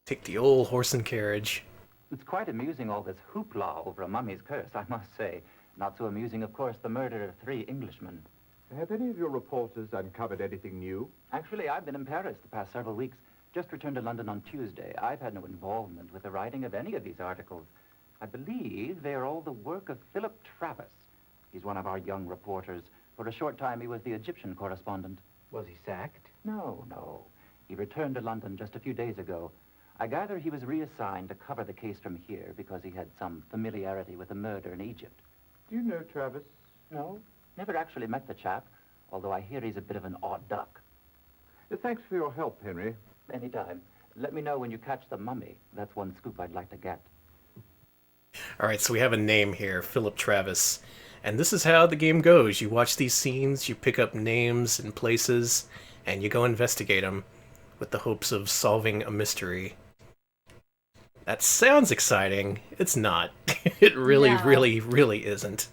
Take the old horse and carriage. It's quite amusing, all this hoopla over a mummy's curse, I must say. Not so amusing, of course, the murder of 3 Englishmen. Have any of your reporters uncovered anything new? Actually, I've been in Paris the past several weeks. Just returned to London on Tuesday. I've had no involvement with the writing of any of these articles. I believe they are all the work of Philip Travis. He's one of our young reporters. For a short time, he was the Egyptian correspondent. Was he sacked? No. He returned to London just a few days ago. I gather he was reassigned to cover the case from here because he had some familiarity with the murder in Egypt. Do you know Travis? No, never actually met the chap, although I hear he's a bit of an odd duck. Thanks for your help, Henry. Anytime. Let me know when you catch the mummy. That's one scoop I'd like to get. Alright, so we have a name here, Philip Travis. And this is how the game goes. You watch these scenes, you pick up names and places, and you go investigate them with the hopes of solving a mystery. That sounds exciting. It's not. It really isn't.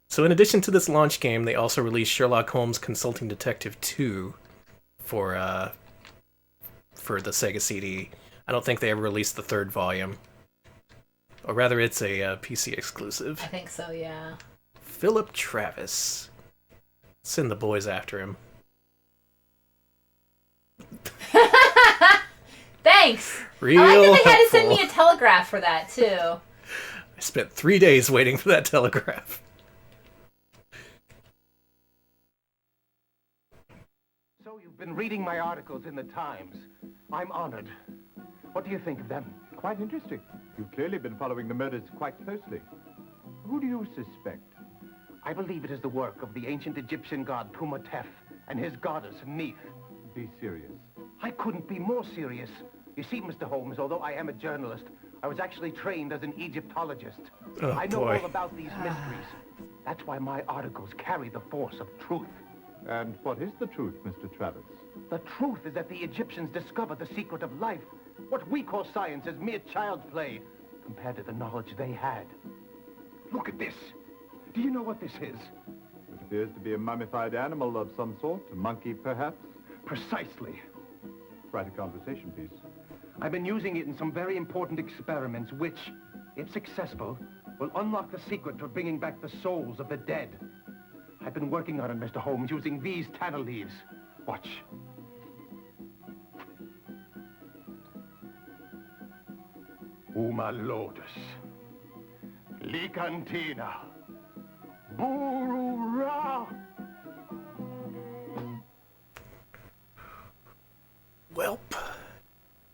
So in addition to this launch game, they also released Sherlock Holmes Consulting Detective 2 for the Sega CD. I don't think they ever released the 3rd volume. Or rather, it's a PC exclusive. I think so, yeah. Philip Travis. Send the boys after him. Thanks! Real I like that they had to helpful. send me a telegraph for that, too. I spent 3 days waiting for that telegraph. So you've been reading my articles in the Times. I'm honored. What do you think of them? Quite interesting. You've clearly been following the murders quite closely. Who do you suspect? I believe it is the work of the ancient Egyptian god Pumatef and his goddess Neith. Be serious. I couldn't be more serious. You see, Mr. Holmes, although I am a journalist, I was actually trained as an Egyptologist. Oh, I know boy. all about these mysteries. That's why my articles carry the force of truth. And what is the truth, Mr. Travis? The truth is that the Egyptians discovered the secret of life. What we call science is mere child's play compared to the knowledge they had. Look at this. Do you know what this is? It appears to be a mummified animal of some sort, a monkey perhaps. Precisely. Write a conversation piece. I've been using it in some very important experiments which, if successful, will unlock the secret for bringing back the souls of the dead. I've been working on it, Mr. Holmes, using these tanner leaves. Watch. Uma lotus. Licantina. Burura. Welp.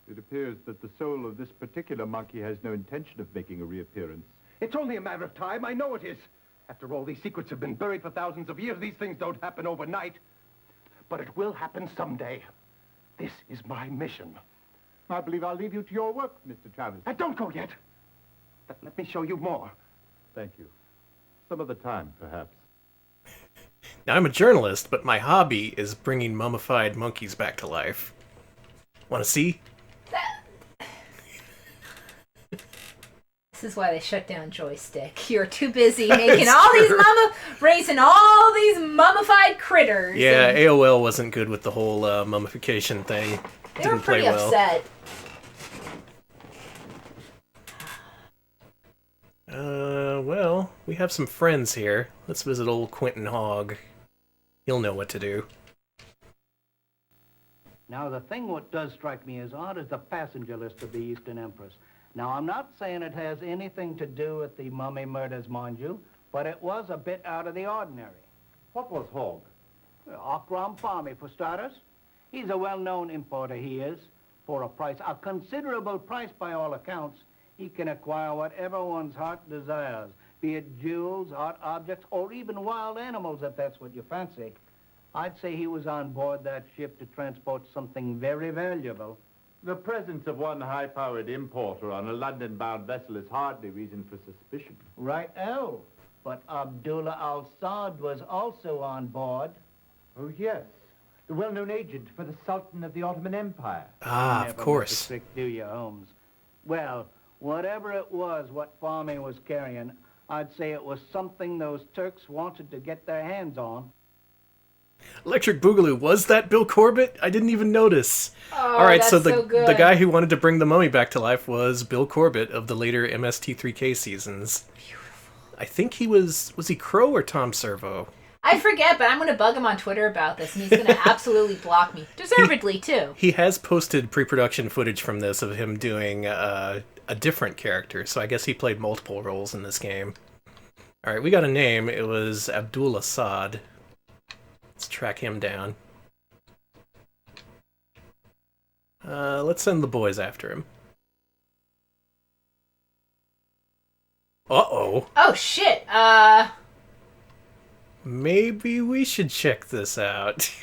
It appears that the soul of this particular monkey has no intention of making a reappearance. It's only a matter of time. I know it is. After all, these secrets have been buried for thousands of years. These things don't happen overnight. But it will happen someday. This is my mission. I believe I'll leave you to your work, Mr. Travis. Don't go yet. Let me show you more. Thank you. Some other time, perhaps. Now, I'm a journalist, but my hobby is bringing mummified monkeys back to life. Want to see? This is why they shut down Joystick. You're too busy making all these raising all these mummified critters. Yeah, and AOL wasn't good with the whole mummification thing. they were pretty upset. Well, we have some friends here. Let's visit old Quentin Hogg. He'll know what to do. Now, the thing what does strike me as odd is the passenger list of the Eastern Empress. Now, I'm not saying it has anything to do with the mummy murders, mind you, but it was a bit out of the ordinary. What was Hogg? Akram Farmi, for starters. He's a well-known importer, he is. For a price, a considerable price by all accounts, he can acquire whatever one's heart desires, be it jewels, art objects, or even wild animals, if that's what you fancy. I'd say he was on board that ship to transport something very valuable. The presence of one high-powered importer on a London-bound vessel is hardly reason for suspicion. Right, oh. But Abdullah al-Saad was also on board. Oh, yes. The well-known agent for the Sultan of the Ottoman Empire. Ah, Never of course. missed a trick, do you, Holmes? Well, whatever it was what Fahmy was carrying, I'd say it was something those Turks wanted to get their hands on. Electric Boogaloo, was that Bill Corbett? I didn't even notice. Oh, All right, that's so so good. the guy who wanted to bring the mummy back to life was Bill Corbett of the later MST3K seasons. Beautiful. I think he was he Crow or Tom Servo? I forget, but I'm going to bug him on Twitter about this, and he's going to absolutely block me. Deservedly, too. He has posted pre-production footage from this of him doing a different character, so I guess he played multiple roles in this game. All right, we got a name. It was Abdullah Saad. Let's track him down. Let's send the boys after him. Uh-oh. Oh, shit. Maybe we should check this out.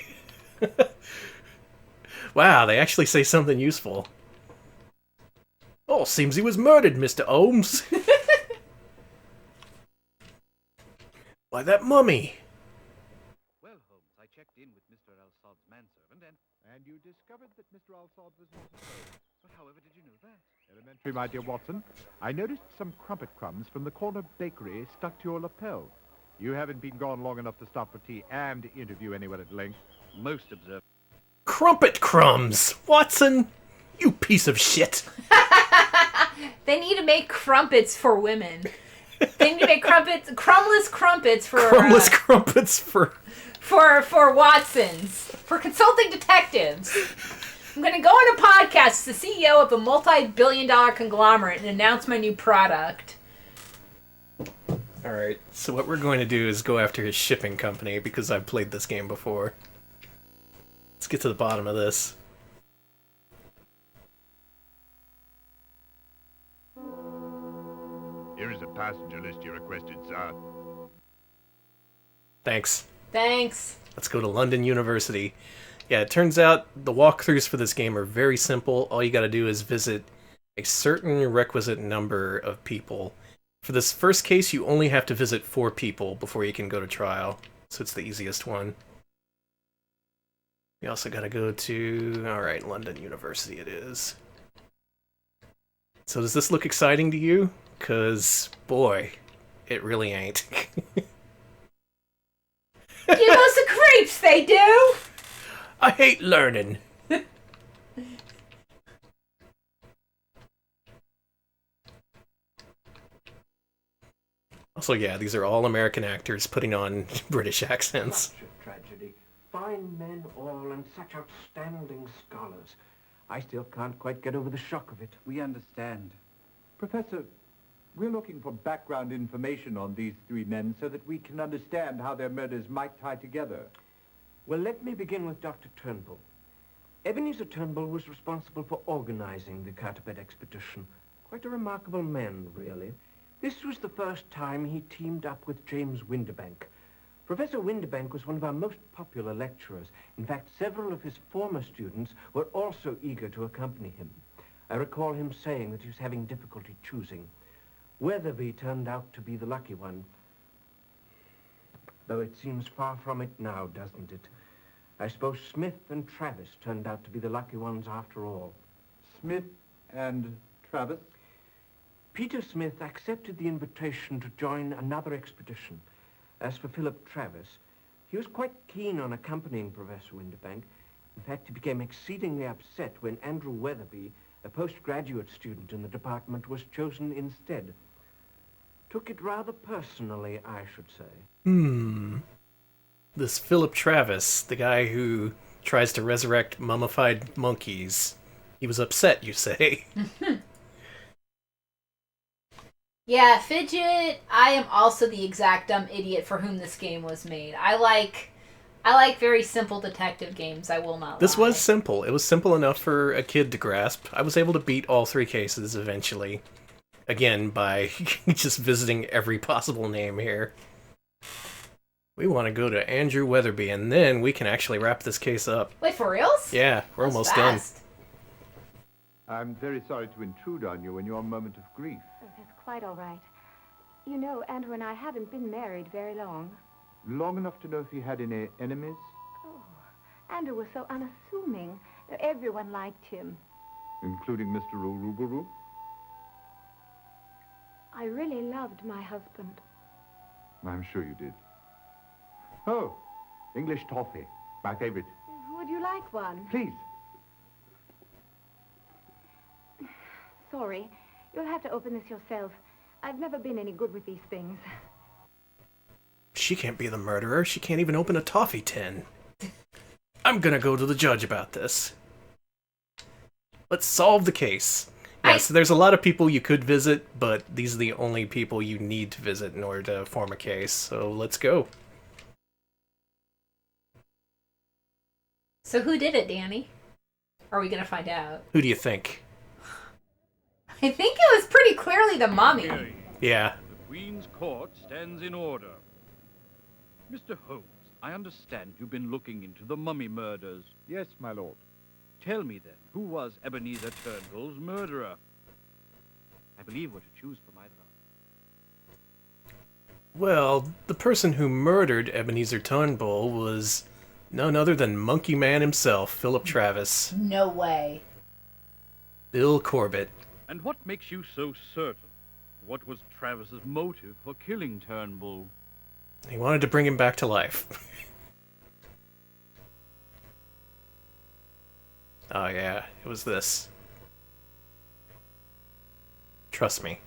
Wow, they actually say something useful. Oh, seems he was murdered, Mr. Holmes. Why, that mummy. Well, Holmes, I checked in with Mr. Al-Sad's manservant And you discovered that Mr. Al-Sad was not a soul. But however did you know that? Elementary, my dear Watson. I noticed some crumpet crumbs from the corner bakery stuck to your lapel. You haven't been gone long enough to stop for tea and interview anyone at length. Most observant. Crumpet crumbs! Watson! You piece of shit! They need to make crumpets for women. They need to make crumbless crumpets for... Crumbless crumpets for Watsons. For consulting detectives. I'm going to go on a podcast as the CEO of a multi-billion-dollar conglomerate and announce my new product. Alright, so what we're going to do is go after his shipping company, because I've played this game before. Let's get to the bottom of this. Here is a passenger list you requested, sir. Thanks. Thanks. Let's go to London University. Yeah, it turns out the walkthroughs for this game are very simple. All you gotta do is visit a certain requisite number of people. For this first case, you only have to visit 4 people before you can go to trial. So it's the easiest one. You also gotta go to... Alright, London University it is. So does this look exciting to you? 'Cause, boy, it really ain't. Give us the creeps, they do! I hate learning. Also, yeah, these are all American actors putting on British accents. Such a tragedy. Fine men all and such outstanding scholars. I still can't quite get over the shock of it. We understand. Professor, we're looking for background information on these 3 men so that we can understand how their murders might tie together. Well, let me begin with Dr. Turnbull. Ebenezer Turnbull was responsible for organizing the Carteret expedition. Quite a remarkable man, really. This was the first time he teamed up with James Windibank. Professor Windibank was one of our most popular lecturers. In fact, several of his former students were also eager to accompany him. I recall him saying that he was having difficulty choosing. Weatherby turned out to be the lucky one. Though it seems far from it now, doesn't it? I suppose Smith and Travis turned out to be the lucky ones after all. Smith and Travis? Peter Smith accepted the invitation to join another expedition. As for Philip Travis, he was quite keen on accompanying Professor Windibank. In fact, he became exceedingly upset when Andrew Weatherby, a postgraduate student in the department, was chosen instead. Took it rather personally, I should say. This Philip Travis, the guy who tries to resurrect mummified monkeys, he was upset, you say? Yeah, Fidget, I am also the exact dumb idiot for whom this game was made. I like very simple detective games, I will not This lie. was simple. It was simple enough for a kid to grasp. I was able to beat all 3 cases eventually. Again, by just visiting every possible name here. We want to go to Andrew Weatherby, and then we can actually wrap this case up. Wait, for reals? Yeah, we're That was almost fast. I'm very sorry to intrude on you in your moment of grief. Oh, that's quite all right. You know, Andrew and I haven't been married very long. Long enough to know if he had any enemies? Oh, Andrew was so unassuming. Everyone liked him. Including Mr. Rurubaru? I really loved my husband. I'm sure you did. Oh, English toffee. My favorite. Would you like one? Please. Sorry. You'll have to open this yourself. I've never been any good with these things. She can't be the murderer. She can't even open a toffee tin. I'm gonna go to the judge about this. Let's solve the case. Yeah, so there's a lot of people you could visit, but these are the only people you need to visit in order to form a case. So let's go. So who did it, Danny? Are we gonna find out? Who do you think? I think it was pretty clearly the mummy. Yeah. The Queen's Court stands in order. Mr. Holmes, I understand you've been looking into the mummy murders. Yes, my lord. Tell me then, who was Ebenezer Turnbull's murderer? I believe we're to choose from either of Well, the person who murdered Ebenezer Turnbull was none other than Monkey Man himself, Philip Travis. No way. Bill Corbett. And what makes you so certain? What was Travis's motive for killing Turnbull? He wanted to bring him back to life. Oh yeah, it was this. Trust me.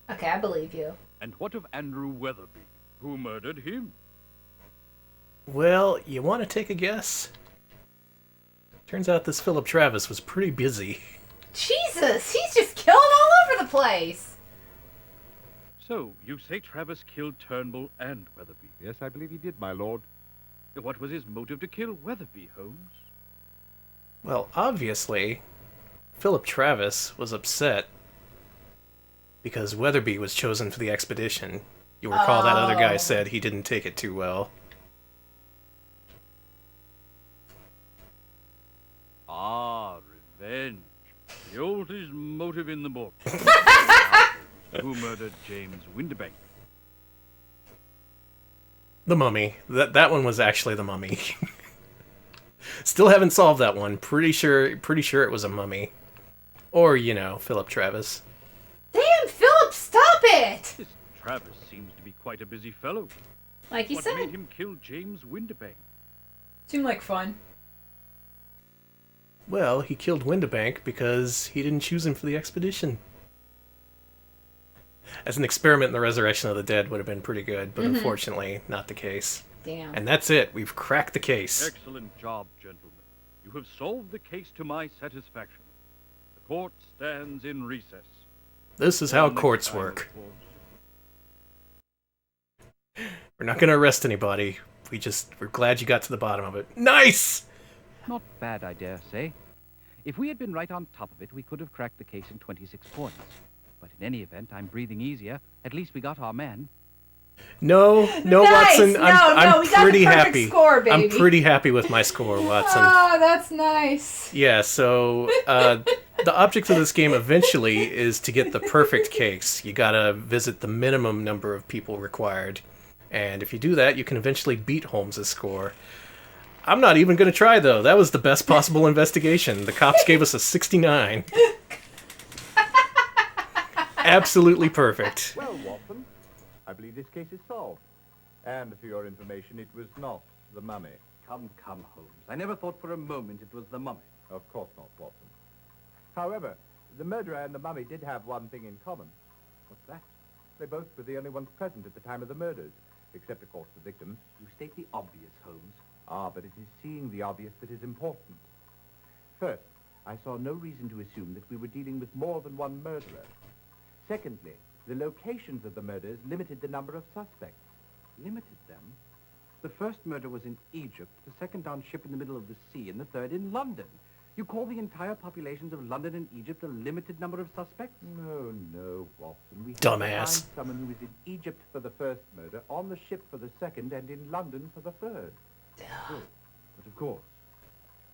Okay, I believe you. And what of Andrew Weatherby? Who murdered him? Well, you want to take a guess? Turns out this Philip Travis was pretty busy. Jesus, he's just killing all over the place. So, you say Travis killed Turnbull and Weatherby? Yes, I believe he did, my lord. What was his motive to kill Weatherby, Holmes? Well, obviously, Philip Travis was upset because Weatherby was chosen for the expedition. You recall that other guy said he didn't take it too well. Ah, revenge. The oldest motive in the book. Who murdered James Windibank? The Mummy. That one was actually the Mummy. Still haven't solved that one. Pretty sure it was a mummy. Or, you know, Philip Travis. Damn, Philip, stop it! This Travis seems to be quite a busy fellow. Like you said. What made him kill James Windibank? Seemed like fun. Well, he killed Windibank because he didn't choose him for the expedition. As an experiment in the resurrection of the dead would have been pretty good, but unfortunately, not the case. Damn. And that's it. We've cracked the case. Excellent job, gentlemen. You have solved the case to my satisfaction. The court stands in recess. This is how courts work. We're not going to arrest anybody. We're glad you got to the bottom of it. Nice! Not bad, I dare say. If we had been right on top of it, we could have cracked the case in 26 points. But in any event, I'm breathing easier. At least we got our man. No, Nice! Watson. No, I'm we got pretty the perfect happy. score, baby. I'm pretty happy with my score, Watson. Oh, that's nice. Yeah, so the object of this game eventually is to get the perfect case. You gotta visit the minimum number of people required. And if you do that, you can eventually beat Holmes' score. I'm not even gonna try, though. That was the best possible investigation. The cops gave us a 69. Absolutely perfect. Well, Watson, I believe this case is solved. And for your information, it was not the mummy. Come, Holmes. I never thought for a moment it was the mummy. Of course not, Watson. However, the murderer and the mummy did have one thing in common. What's that? They both were the only ones present at the time of the murders, except, of course, the victims. You state the obvious, Holmes. Ah, but it is seeing the obvious that is important. First, I saw no reason to assume that we were dealing with more than one murderer. Secondly, the locations of the murders limited the number of suspects. Limited them? The first murder was in Egypt, the second on ship in the middle of the sea, and the third in London. You call the entire populations of London and Egypt a limited number of suspects? No, Watson. We had Dumbass. to find someone who was in Egypt for the first murder, on the ship for the second, and in London for the third. But of course,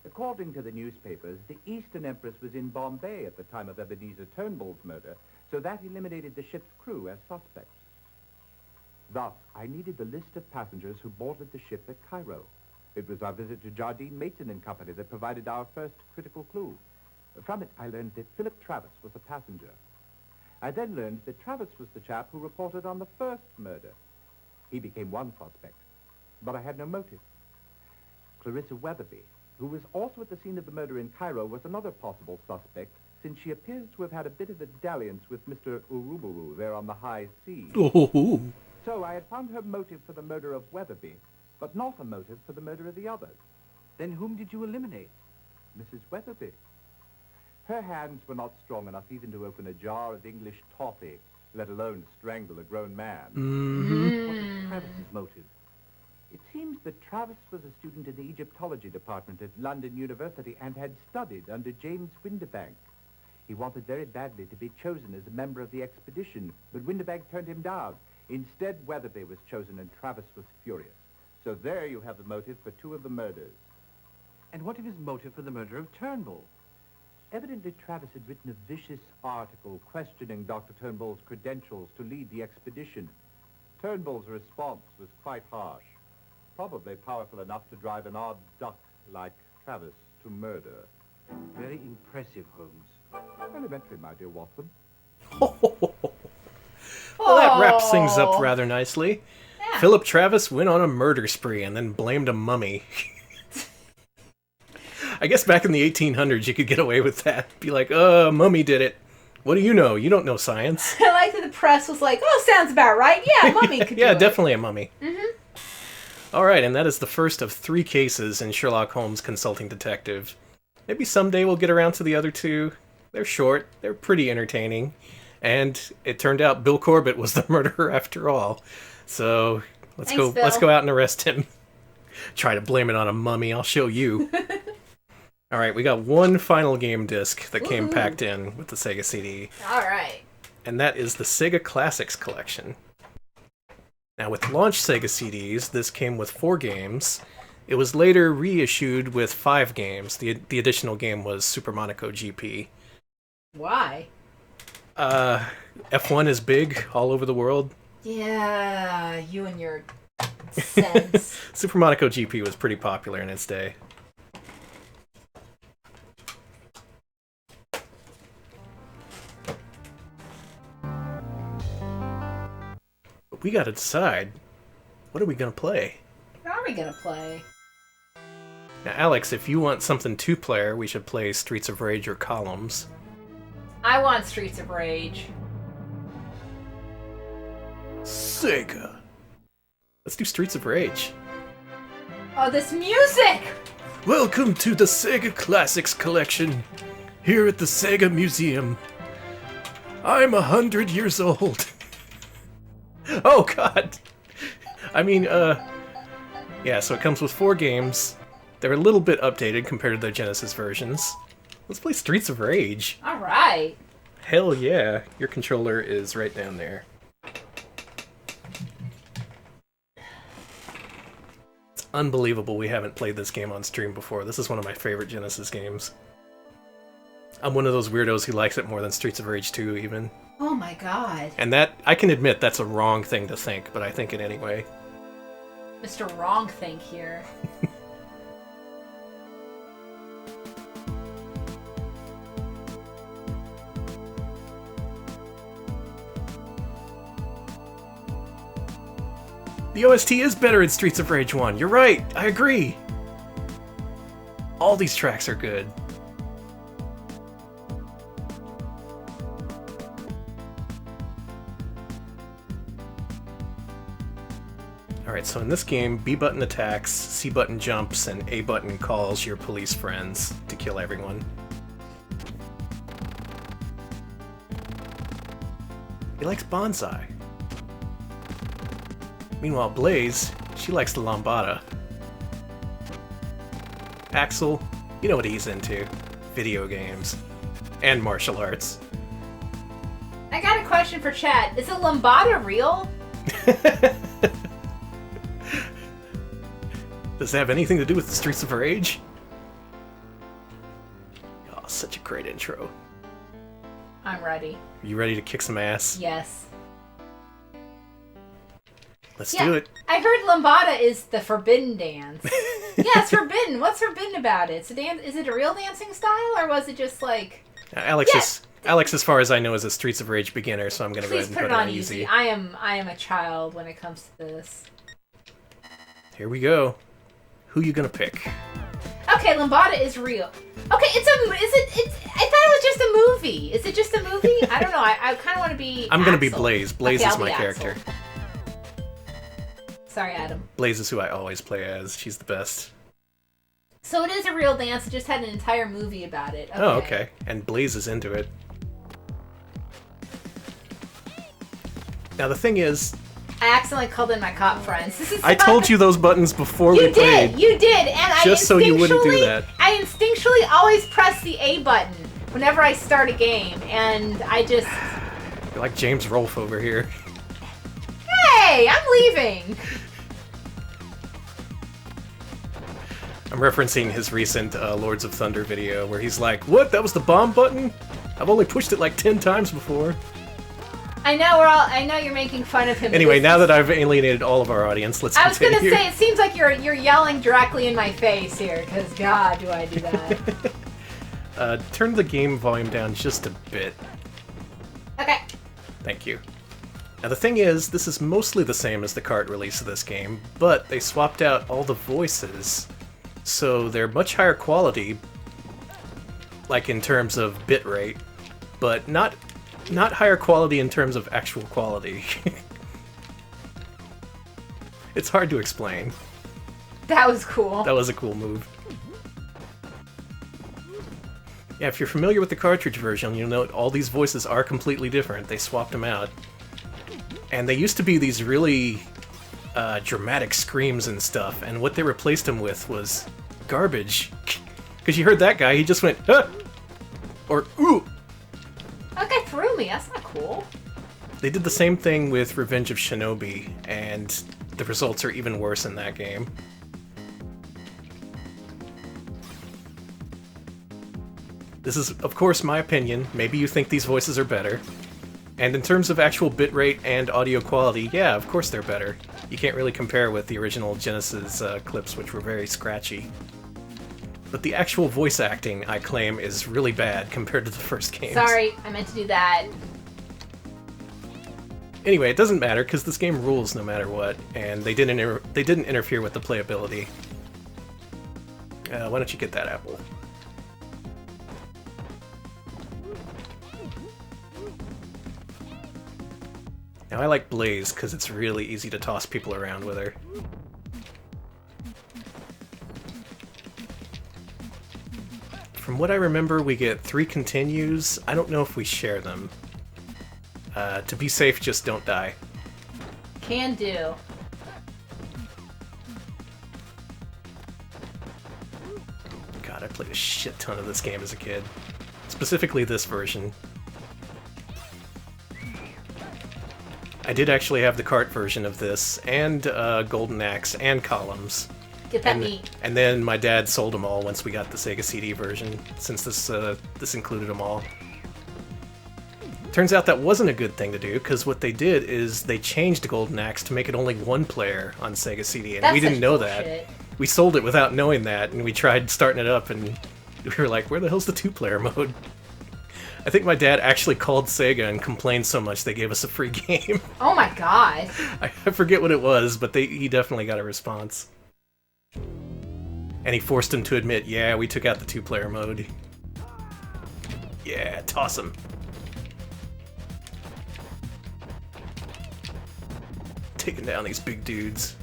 According to the newspapers, the Eastern Empress was in Bombay at the time of Ebenezer Turnbull's murder, so that eliminated the ship's crew as suspects. Thus, I needed the list of passengers who boarded the ship at Cairo. It was our visit to Jardine, Mason and Company that provided our first critical clue. From it, I learned that Philip Travis was a passenger. I then learned that Travis was the chap who reported on the first murder. He became one suspect, but I had no motive. Clarissa Weatherby, who was also at the scene of the murder in Cairo, was another possible suspect, since she appears to have had a bit of a dalliance with Mr. Uruburu there on the high seas. Oh. So I had found her motive for the murder of Weatherby, but not a motive for the murder of the others. Then whom did you eliminate? Mrs. Weatherby. Her hands were not strong enough even to open a jar of English toffee, let alone strangle a grown man. What was Travis's motive? It seems that Travis was a student in the Egyptology department at London University and had studied under James Windibank. He wanted very badly to be chosen as a member of the expedition, but Windibank turned him down. Instead, Weatherby was chosen and Travis was furious. So there you have the motive for two of the murders. And what of his motive for the murder of Turnbull? Evidently, Travis had written a vicious article questioning Dr. Turnbull's credentials to lead the expedition. Turnbull's response was quite harsh, probably powerful enough to drive an odd duck like Travis to murder. Very impressive, Holmes. Elementary, my dear Watson. Well, that wraps things up rather nicely. Yeah. Philip Travis went on a murder spree and then blamed a mummy. I guess back in the 1800s you could get away with that. Be like, mummy did it. What do you know? You don't know science. I like that the press was like, oh, sounds about right. Yeah, mummy could do Yeah, it. definitely a mummy. Mm-hmm. All right, and that is the first of 3 cases in Sherlock Holmes Consulting Detective. Maybe someday we'll get around to the other 2. They're short. They're pretty entertaining. And it turned out Bill Corbett was the murderer after all. So let's Thanks, Bill. let's go out and arrest him. Try to blame it on a mummy. I'll show you. All right, we got one final game disc that came packed in with the Sega CD. All right. And that is the Sega Classics Collection. Now, with launch Sega CDs, this came with 4 games. It was later reissued with 5 games. The additional game was Super Monaco GP. Why? F1 is big all over the world. Yeah, you and your sense. Super Monaco GP was pretty popular in its day. But we gotta decide, what are we gonna play? What are we gonna play? Now, Alex, if you want something 2-player, we should play Streets of Rage or Columns. I want Streets of Rage. Sega. Let's do Streets of Rage. Oh, this music! Welcome to the Sega Classics Collection, here at the Sega Museum. I'm 100 years old. Oh, God. I mean, yeah, so it comes with 4 games. They're a little bit updated compared to the Genesis versions. Let's play Streets of Rage. All right. Hell yeah. Your controller is right down there. It's unbelievable we haven't played this game on stream before. This is one of my favorite Genesis games. I'm one of those weirdos who likes it more than Streets of Rage 2, even. Oh my god. And that, I can admit that's a wrong thing to think, but I think it anyway. Mr. Wrong Think here. The OST is better in Streets of Rage 1. You're right. I agree. All these tracks are good. Alright, so in this game, B button attacks, C button jumps, and A button calls your police friends to kill everyone. He likes bonsai. Meanwhile, Blaze, she likes the lambada. Axel, you know what he's into. Video games. And martial arts. I got a question for Chad. Is a lambada real? Does it have anything to do with the Streets of Rage? great intro. I'm ready. You ready to kick some ass? Yes. Let's do it. I heard lambada is the forbidden dance. Yeah, it's forbidden. What's forbidden about it? It's a dance. Is it a real dancing style, or was it just like... Alex, as far as I know, is a Streets of Rage beginner, so I'm going to go ahead and put it on easy. I am a child when it comes to this. Here we go. Who you going to pick? Okay, lambada is real. Okay, I thought it was just a movie. Is it just a movie? I don't know. I kind of want to be I'm going to be Blaze. Blaze is my character. Sorry, Adam. Blaze is who I always play as. She's the best. So it is a real dance. It just had an entire movie about it. Okay. Oh, okay. And Blaze is into it. Now, the thing is... I accidentally called in my cop friends. I told you those buttons before we played. You did, and just so you wouldn't do that. I instinctually always press the A button whenever I start a game, and I just... You're like James Rolfe over here. Hey, I'm leaving! I'm referencing his recent Lords of Thunder video where he's like, "What? That was the bomb button? I've only pushed it like 10 times before." I know you're making fun of him. Anyway, now that I've alienated all of our audience, let's continue. I was gonna say, it seems like you're yelling directly in my face here, because God, do I do that. Turn the game volume down just a bit. Okay. Thank you. Now the thing is, this is mostly the same as the cart release of this game, but they swapped out all the voices, so they're much higher quality, like in terms of bitrate, but not higher quality in terms of actual quality. It's hard to explain. That was cool. That was a cool move. Yeah, if you're familiar with the cartridge version, you'll note all these voices are completely different. They swapped them out. And they used to be these really dramatic screams and stuff, and what they replaced them with was garbage. Because you heard that guy, he just went, "Huh!" Or, "Ooh!" That guy threw me, that's not cool. They did the same thing with Revenge of Shinobi, and the results are even worse in that game. This is, of course, my opinion. Maybe you think these voices are better. And in terms of actual bitrate and audio quality, yeah, of course they're better. You can't really compare with the original Genesis clips, which were very scratchy. But the actual voice acting, I claim, is really bad compared to the first games. Sorry, I meant to do that. Anyway, it doesn't matter, because this game rules no matter what, and they didn't interfere with the playability. Why don't you get that apple? Now I like Blaze because it's really easy to toss people around with her. From what I remember, we get 3 continues. I don't know if we share them. To be safe, just don't die. Can do. God, I played a shit ton of this game as a kid. Specifically this version. I did actually have the cart version of this, and Golden Axe, and Columns. Get that meat. And then my dad sold them all once we got the Sega CD version, since this included them all. Turns out that wasn't a good thing to do, because what they did is they changed Golden Axe to make it only 1 player on Sega CD, and we didn't know that. We sold it without knowing that, and we tried starting it up, and we were like, where the hell's the 2-player mode? I think my dad actually called Sega and complained so much they gave us a free game. Oh my god. I forget what it was, but he definitely got a response. And he forced him to admit, yeah, we took out the 2-player mode. Yeah, toss him. Taking down these big dudes.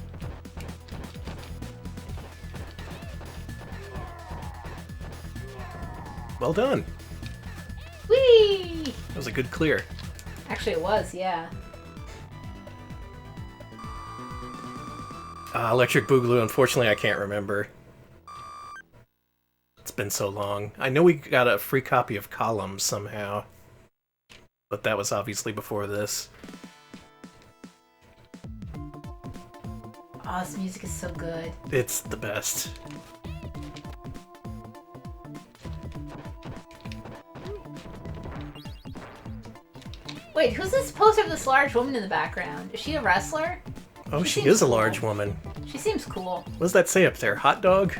Well done. Whee! That was a good clear. Actually, it was, yeah. Electric Boogaloo, unfortunately, I can't remember. It's been so long. I know we got a free copy of Columns somehow. But that was obviously before this. Oh, this music is so good. It's the best. Wait, who's this poster of this large woman in the background? Is she a wrestler? Oh, she seems is a cool. large woman. She seems cool. What does that say up there? Hot dog?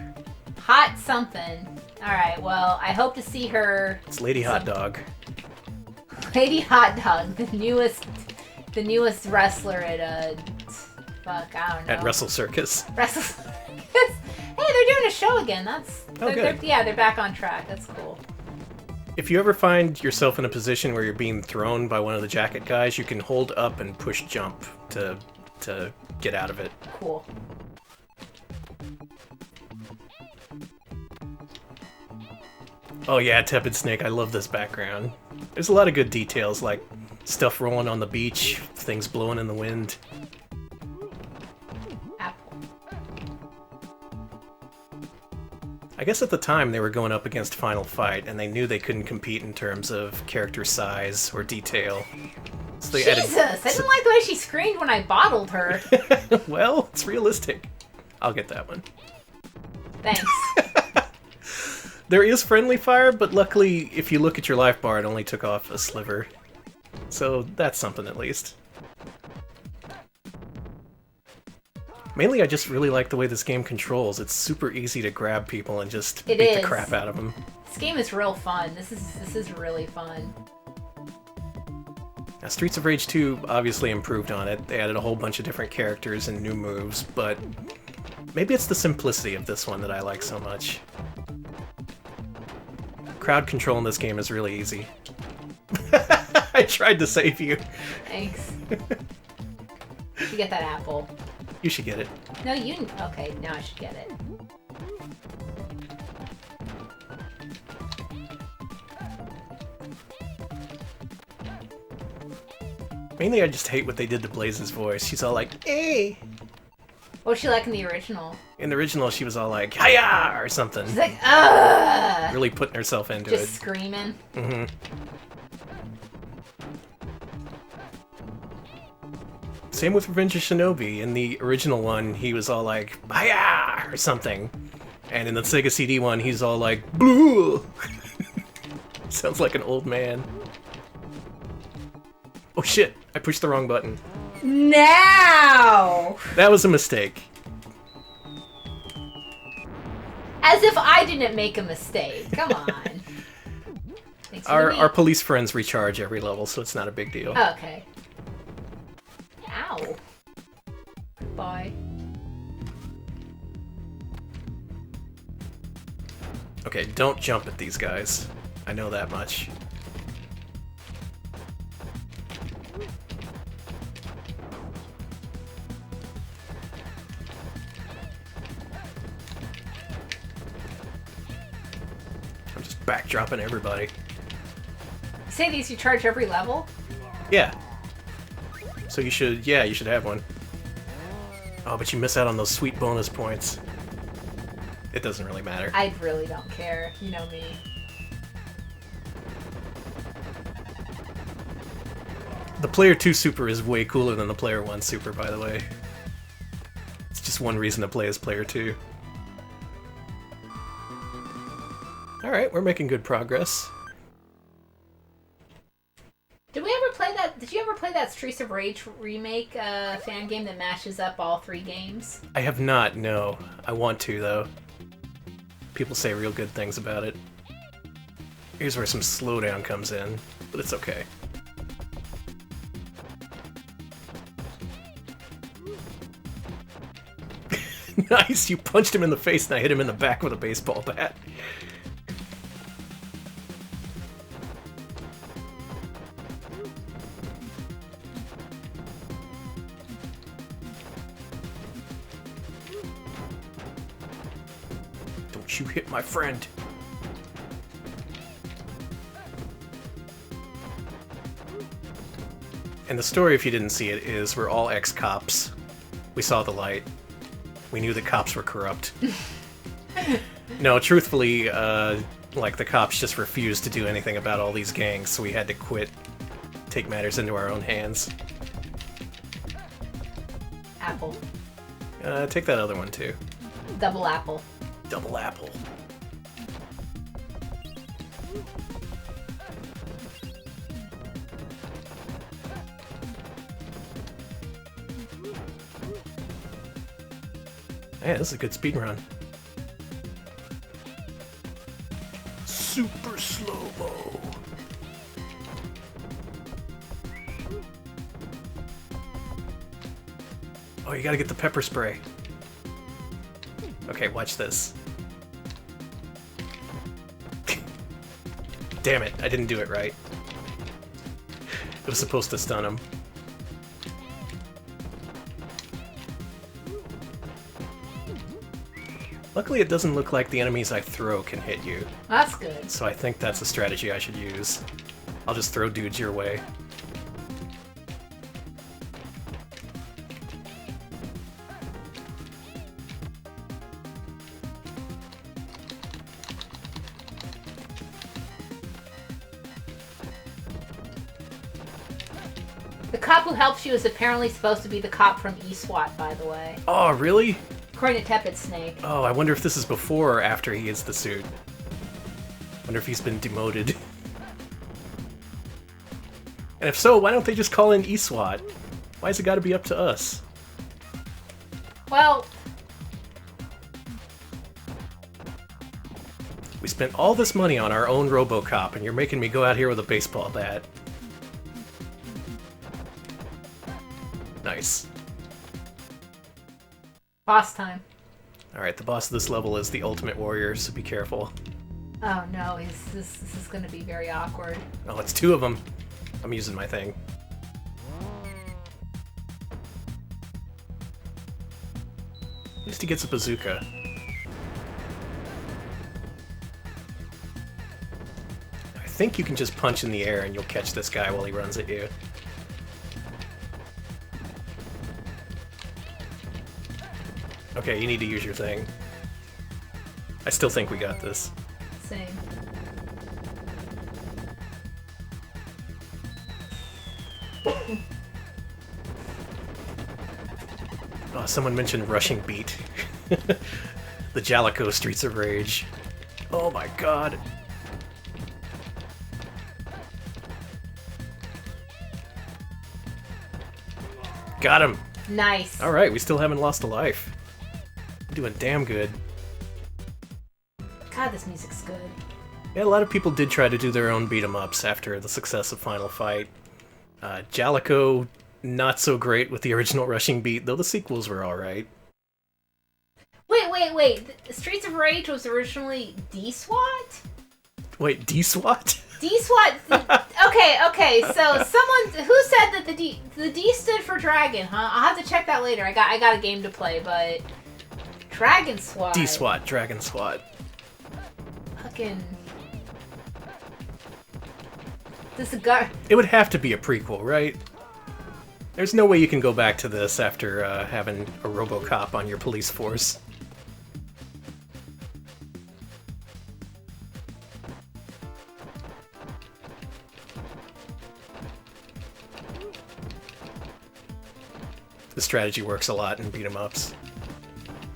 Hot something. Alright, well, I hope to see her... It's Lady Hot Dog. Lady Hot Dog, the newest wrestler at, fuck, I don't know. At Wrestle Circus. Wrestle Circus. Hey, they're doing a show again. Good. They're back on track. That's cool. If you ever find yourself in a position where you're being thrown by one of the jacket guys, you can hold up and push jump to get out of it. Cool. Oh yeah, Tepid Snake, I love this background. There's a lot of good details, like stuff rolling on the beach, things blowing in the wind. Apple. I guess at the time they were going up against Final Fight, and they knew they couldn't compete in terms of character size or detail. So they Jesus! I didn't like the way she screamed when I bottled her. Well, it's realistic. I'll get that one. Thanks. There is friendly fire, but luckily, if you look at your life bar, it only took off a sliver. So that's something at least. Mainly, I just really like the way this game controls. It's super easy to grab people and just beat the crap out of them. This game is real fun. This is really fun. Now, Streets of Rage 2 obviously improved on it. They added a whole bunch of different characters and new moves, but maybe it's the simplicity of this one that I like so much. Crowd control in this game is really easy. I tried to save you. Thanks. You should get that apple. You should get it. No, you... Okay, now I should get it. Mainly, I just hate what they did to Blaze's voice. She's all like, "Hey." What was she like in the original? In the original, she was all like, "Hiya!" or something. She's like, ugh! Really putting herself into Just it. screaming. Mm-hmm. Same with Revenge of Shinobi. In the original one, he was all like, "Hiya!" or something. And in the Sega CD one, he's all like, "Blue!" Sounds like an old man. Oh shit, I pushed the wrong button. Now! That was a mistake. As if I didn't make a mistake. Come on. Our police friends recharge every level, so it's not a big deal. Oh, okay. Ow. Bye. Okay, don't jump at these guys. I know that much. I'm just backdropping everybody. You say these you charge every level? Yeah. So you should have one. Oh, but you miss out on those sweet bonus points. It doesn't really matter. I really don't care. You know me. The Player 2 Super is way cooler than the Player 1 Super, by the way. It's just one reason to play as Player 2. Alright, we're making good progress. Did we ever play that? Did you ever play that Streets of Rage remake fan game that mashes up all 3 games? I have not, no. I want to, though. People say real good things about it. Here's where some slowdown comes in, but it's okay. Nice, you punched him in the face and I hit him in the back with a baseball bat. Don't you hit my friend. And the story, if you didn't see it, is we're all ex-cops. We saw the light. We knew the cops were corrupt. No, truthfully, like, the cops just refused to do anything about all these gangs, so we had to quit, take matters into our own hands. Apple. Take that other one, too. Double apple. Double apple. Yeah, this is a good speed run. Super slow-mo. Oh, you gotta get the pepper spray. Okay, watch this. Damn it, I didn't do it right. It was supposed to stun him. Luckily, it doesn't look like the enemies I throw can hit you. That's good. So I think that's a strategy I should use. I'll just throw dudes your way. The cop who helps you is apparently supposed to be the cop from eSWAT, by the way. Oh, really? According to Tepid Snake. Oh, I wonder if this is before or after he gets the suit. Wonder if he's been demoted. And if so, why don't they just call in eSWAT? Why's it gotta be up to us? Well... We spent all this money on our own RoboCop, and you're making me go out here with a baseball bat. Nice. Boss time. Alright, the boss of this level is the Ultimate Warrior, so be careful. Oh no, this is going to be very awkward. Oh, it's two of them. I'm using my thing. At least he gets a bazooka. I think you can just punch in the air and you'll catch this guy while he runs at you. Okay, you need to use your thing. I still think we got this. Same. Oh, someone mentioned Rushing Beat. The Jalico Streets of Rage. Oh my god. Got him! Nice. Alright, we still haven't lost a life. We're doing damn good. God, this music's good. Yeah, a lot of people did try to do their own beat-em-ups after the success of Final Fight. Jalico, not so great with the original Rushing Beat, though the sequels were alright. Wait. Streets of Rage was originally D-SWAT? Wait, D-SWAT? D-SWAT? Okay, so someone... Who said that the D stood for Dragon, huh? I'll have to check that later. I got a game to play, but... Dragon SWAT. D-SWAT, Dragon SWAT. Fucking... This is a It would have to be a prequel, right? There's no way you can go back to this after having a RoboCop on your police force. The strategy works a lot in beat-em-ups.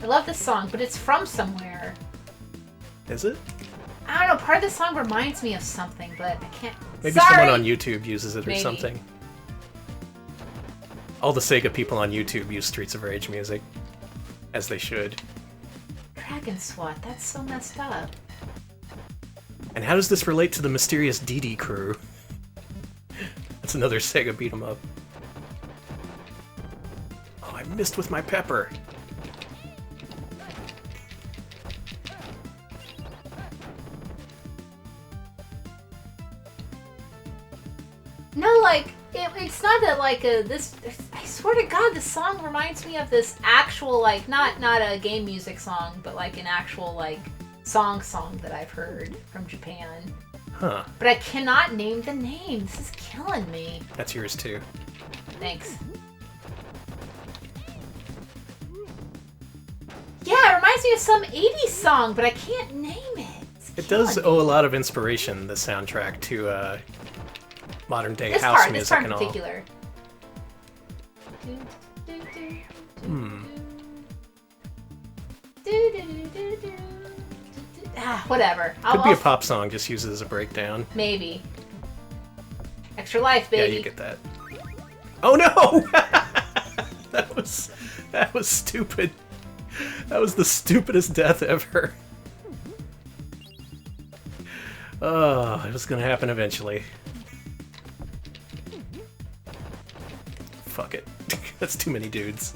I love this song, but it's from somewhere. Is it? I don't know, part of the song reminds me of something, but I can't... Maybe someone on YouTube uses it or Maybe. something. All the Sega people on YouTube use Streets of Rage music. As they should. Dragon SWAT, that's so messed up. And how does this relate to the mysterious DD crew? That's another Sega beat-em-up. Oh, I missed with my pepper. No, like, it's not that, like, this... I swear to God, this song reminds me of this actual, like, not a game music song, but, like, an actual, like, song that I've heard from Japan. Huh. But I cannot name the name. This is killing me. That's yours, too. Thanks. Yeah, it reminds me of some 80s song, but I can't name it. It does owe a lot of inspiration, the soundtrack, to modern day house music part and in all. particular. Whatever. Could be a pop song, just used as a breakdown. Maybe. Extra life, baby. Yeah, you get that. Oh no! That was stupid. That was the stupidest death ever. Oh, it was gonna happen eventually. Fuck it. That's too many dudes.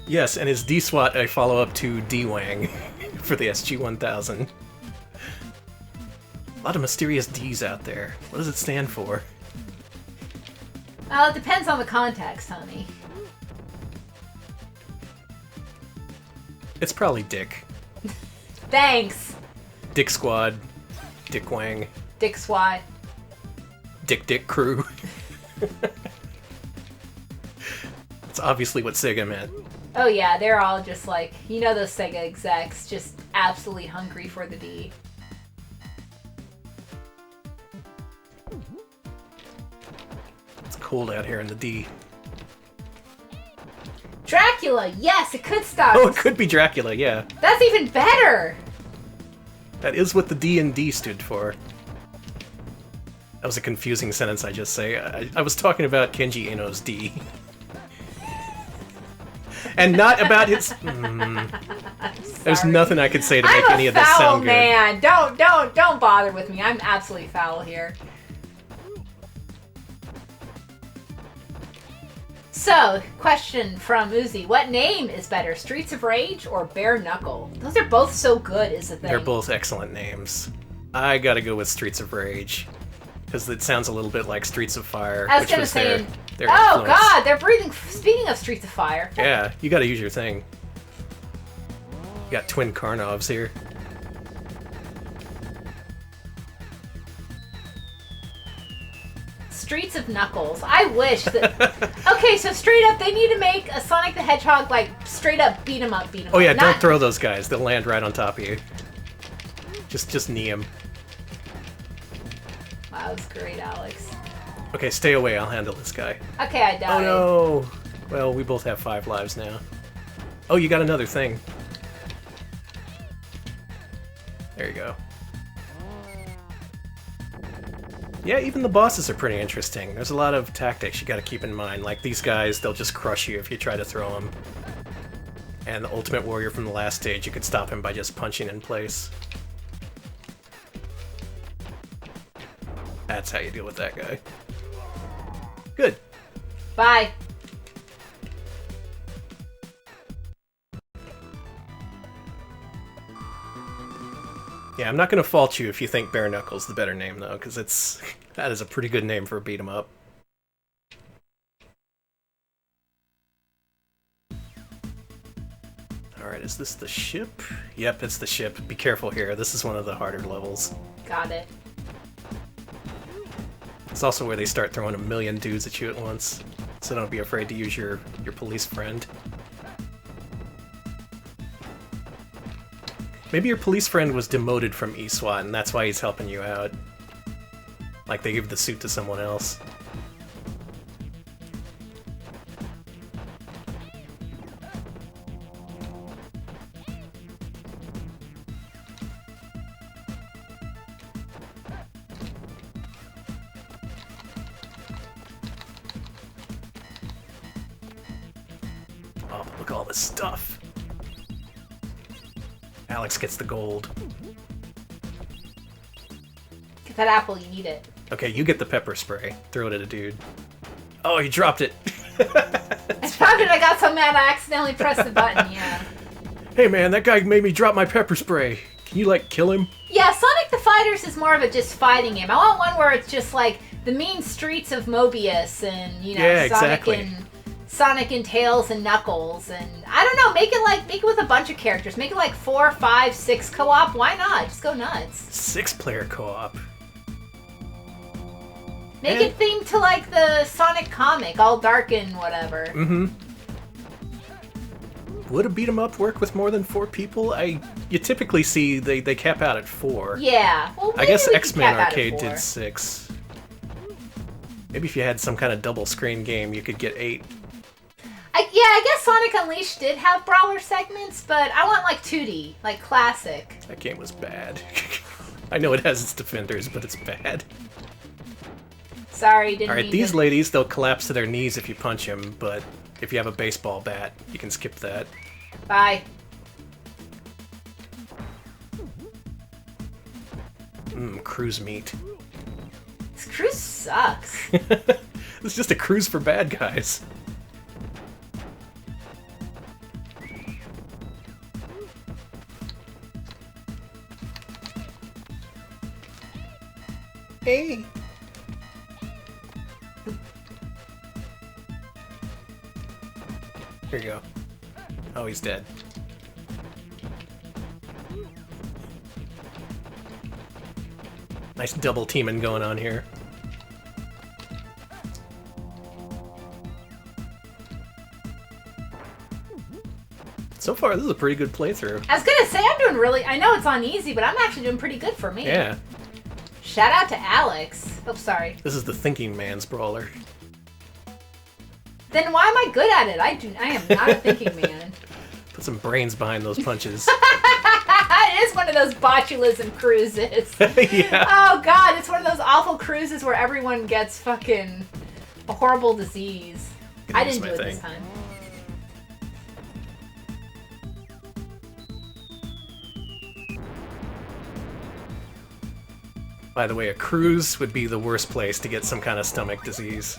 Yes, and his D-SWAT I follow up to D-Wang for the SG-1000. A lot of mysterious Ds out there. What does it stand for? Well, it depends on the context, honey. It's probably Dick. Thanks. Dick Squad. Dick Wang. Dick SWAT. Dick Crew. It's obviously what Sega meant. Oh yeah, they're all just like, you know, those Sega execs, just absolutely hungry for the D. It's cold out here in the D. Dracula! Yes, it could stop. Oh, it could be Dracula, yeah. That's even better! That is what the D and D stood for. That was a confusing sentence I just say. I was talking about Kenji Eno's D. And not about his... There's nothing I could say to make any of this sound good. I'm a foul man! Don't bother with me. I'm absolutely foul here. So, question from Uzi. What name is better, Streets of Rage or Bare Knuckle? Those are both so good, is the thing. They're both excellent names. I gotta go with Streets of Rage. Because it sounds a little bit like Streets of Fire, I was which gonna was say, their oh influence. god, they're breathing. Speaking of Streets of Fire. Yeah, you gotta use your thing. You got twin Karnovs here. Streets of Knuckles. I wish that... Okay, so straight up, they need to make a Sonic the Hedgehog, like, straight up beat 'em up. Oh yeah, Not... don't throw those guys. They'll land right on top of you. Just knee them. Wow, that was great, Alex. Okay, stay away. I'll handle this guy. Okay, I died. Oh no! Well, we both have 5 lives now. Oh, you got another thing. There you go. Yeah, even the bosses are pretty interesting. There's a lot of tactics you gotta keep in mind. Like these guys, they'll just crush you if you try to throw them. And the Ultimate Warrior from the last stage, you could stop him by just punching in place. That's how you deal with that guy. Good. Bye. Yeah, I'm not gonna fault you if you think Bare Knuckles the better name though, because that is a pretty good name for a beat 'em up. Alright, is this the ship? Yep, it's the ship. Be careful here. This is one of the harder levels. Got it. It's also where they start throwing a million dudes at you at once, so don't be afraid to use your police friend. Maybe your police friend was demoted from E-SWAT, and that's why he's helping you out. Like they gave the suit to someone else. Oh, but look at all this stuff. Alex gets the gold. Get that apple, you need it. Okay, you get the pepper spray. Throw it at a dude. Oh, he dropped it. It's probably I got so mad I accidentally pressed the button, yeah. Hey man, that guy made me drop my pepper spray. Can you, like, kill him? Yeah, Sonic the Fighters is more of a just fighting game. I want one where it's just like the mean streets of Mobius and, you know, Yeah, Sonic exactly. Sonic and Tails and Knuckles and I don't know, make it with a bunch of characters. Make it like 4, 5, 6 co-op. Why not? Just go nuts. 6-player co-op. Make it themed to like the Sonic comic, all dark and whatever. Mm-hmm. Would a beat 'em up work with more than 4 people? You typically see they cap out at 4. Yeah. Well, I guess maybe we X-Men could cap out at Arcade 4. did 6. Maybe if you had some kind of double screen game, you could get 8. I guess Sonic Unleashed did have brawler segments, but I want like 2D, like classic. That game was bad. I know it has its defenders, but it's bad. Sorry, didn't Alright, mean these to- ladies, they'll collapse to their knees if you punch them, but if you have a baseball bat, you can skip that. Bye. Cruise meat. This cruise sucks. It's just a cruise for bad guys. Hey. Here you go. Oh, he's dead. Nice double teaming going on here. So far, this is a pretty good playthrough. I was gonna say I'm doing really. I know it's on easy, but I'm actually doing pretty good for me. Yeah. Shout out to Alex. Oh, sorry. This is the thinking man's brawler. Then why am I good at it? I am not a thinking man. Put some brains behind those punches. It is one of those botulism cruises. Yeah. Oh god, it's one of those awful cruises where everyone gets fucking a horrible disease. I didn't do it this time. By the way, a cruise would be the worst place to get some kind of stomach disease.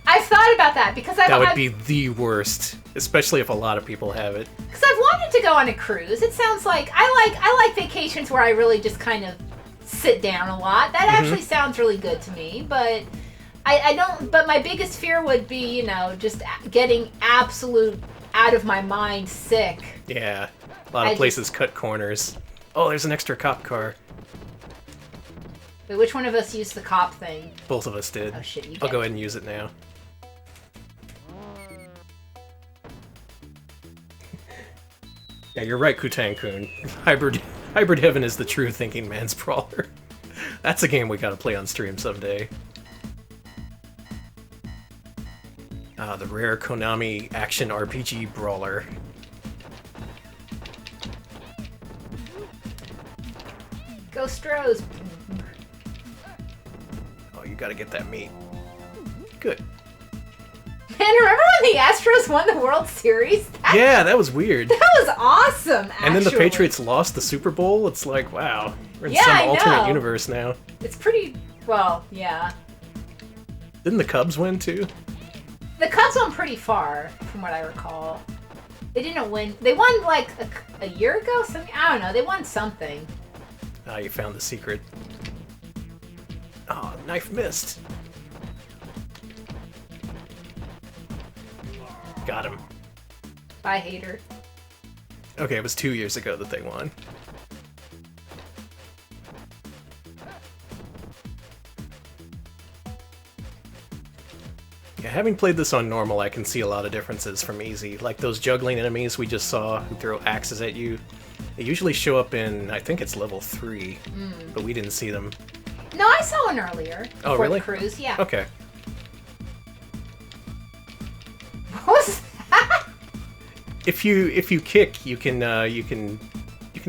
I've thought about that because That would be the worst, especially if a lot of people have it. Because I've wanted to go on a cruise. It sounds like I like vacations where I really just kind of sit down a lot. That actually sounds really good to me, but I don't. But my biggest fear would be, you know, just getting absolute out of my mind sick. Yeah, a lot of places cut corners. Oh, there's an extra cop car. Wait, which one of us used the cop thing? Both of us did. Oh shit, you I'll get go it. ahead and use it now. Yeah, you're right, Kutang-kun. Hybrid Heaven is the true thinking man's brawler. That's a game we gotta play on stream someday. Ah, the rare Konami action RPG brawler. Go Stros. Oh, you gotta get that meat. Good. Man, remember when the Astros won the World Series? Yeah, that was weird. That was awesome, actually. And then the Patriots lost the Super Bowl. It's like, wow, we're in Yeah, some I alternate know. universe now. It's pretty, well, yeah. Didn't the Cubs win too? The Cubs won pretty far, from what I recall. They didn't win. They won, like, a year ago? Something. I don't know. They won something. Ah, you found the secret. Oh, knife missed. Got him. Bye, hater. Okay, it was 2 years ago that they won. Yeah, having played this on normal, I can see a lot of differences from easy. Like those juggling enemies we just saw who throw axes at you. They usually show up in, I think it's level 3, but we didn't see them. No, I saw one earlier. Oh, before really? The cruise, yeah. Okay. What was that? If you kick, you can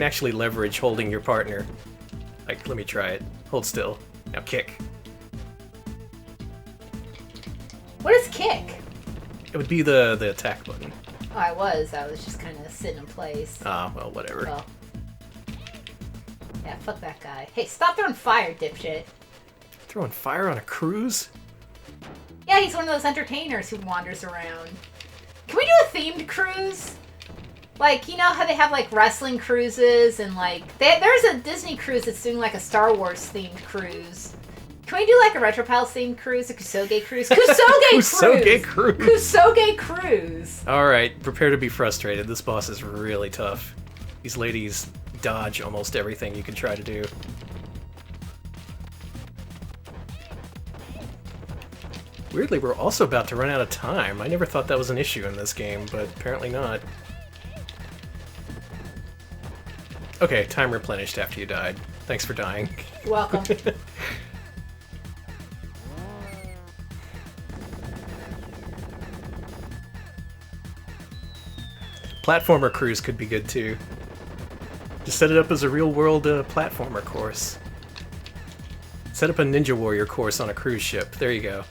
actually leverage holding your partner. Like, let me try it. Hold still. Now kick. What is kick? It would be the attack button. Oh, I was just kind of sitting in place. Ah, well, whatever. Well. Yeah, fuck that guy. Hey, stop throwing fire, dipshit. Throwing fire on a cruise? Yeah, he's one of those entertainers who wanders around. Can we do a themed cruise? Like, you know how they have, like, wrestling cruises and, like... there's a Disney cruise that's doing, like, a Star Wars-themed cruise. Can we do, like, a RetroPals themed cruise? A Kusoge cruise? Kusoge cruise! Kusoge cruise! Alright, prepare to be frustrated. This boss is really tough. These ladies dodge almost everything you can try to do. Weirdly, we're also about to run out of time. I never thought that was an issue in this game, but apparently not. Okay, time replenished after you died. Thanks for dying. You're welcome. Platformer cruise could be good too. Just set it up as a real-world platformer course. Set up a Ninja Warrior course on a cruise ship. There you go.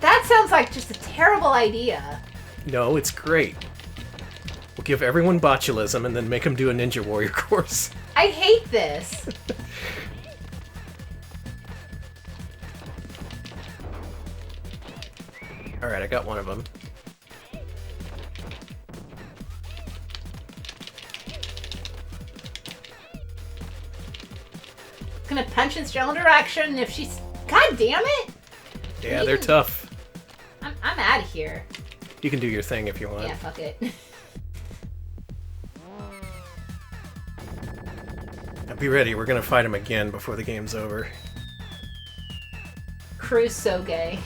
That sounds like just a terrible idea. No, it's great. We'll give everyone botulism and then make them do a Ninja Warrior course. I hate this. Alright, I got one of them. Gonna punch in general direction if she's... God damn it! Yeah, they're tough. I'm out of here. You can do your thing if you want. Yeah, fuck it. Now be ready, we're gonna fight him again before the game's over. Crew's so gay.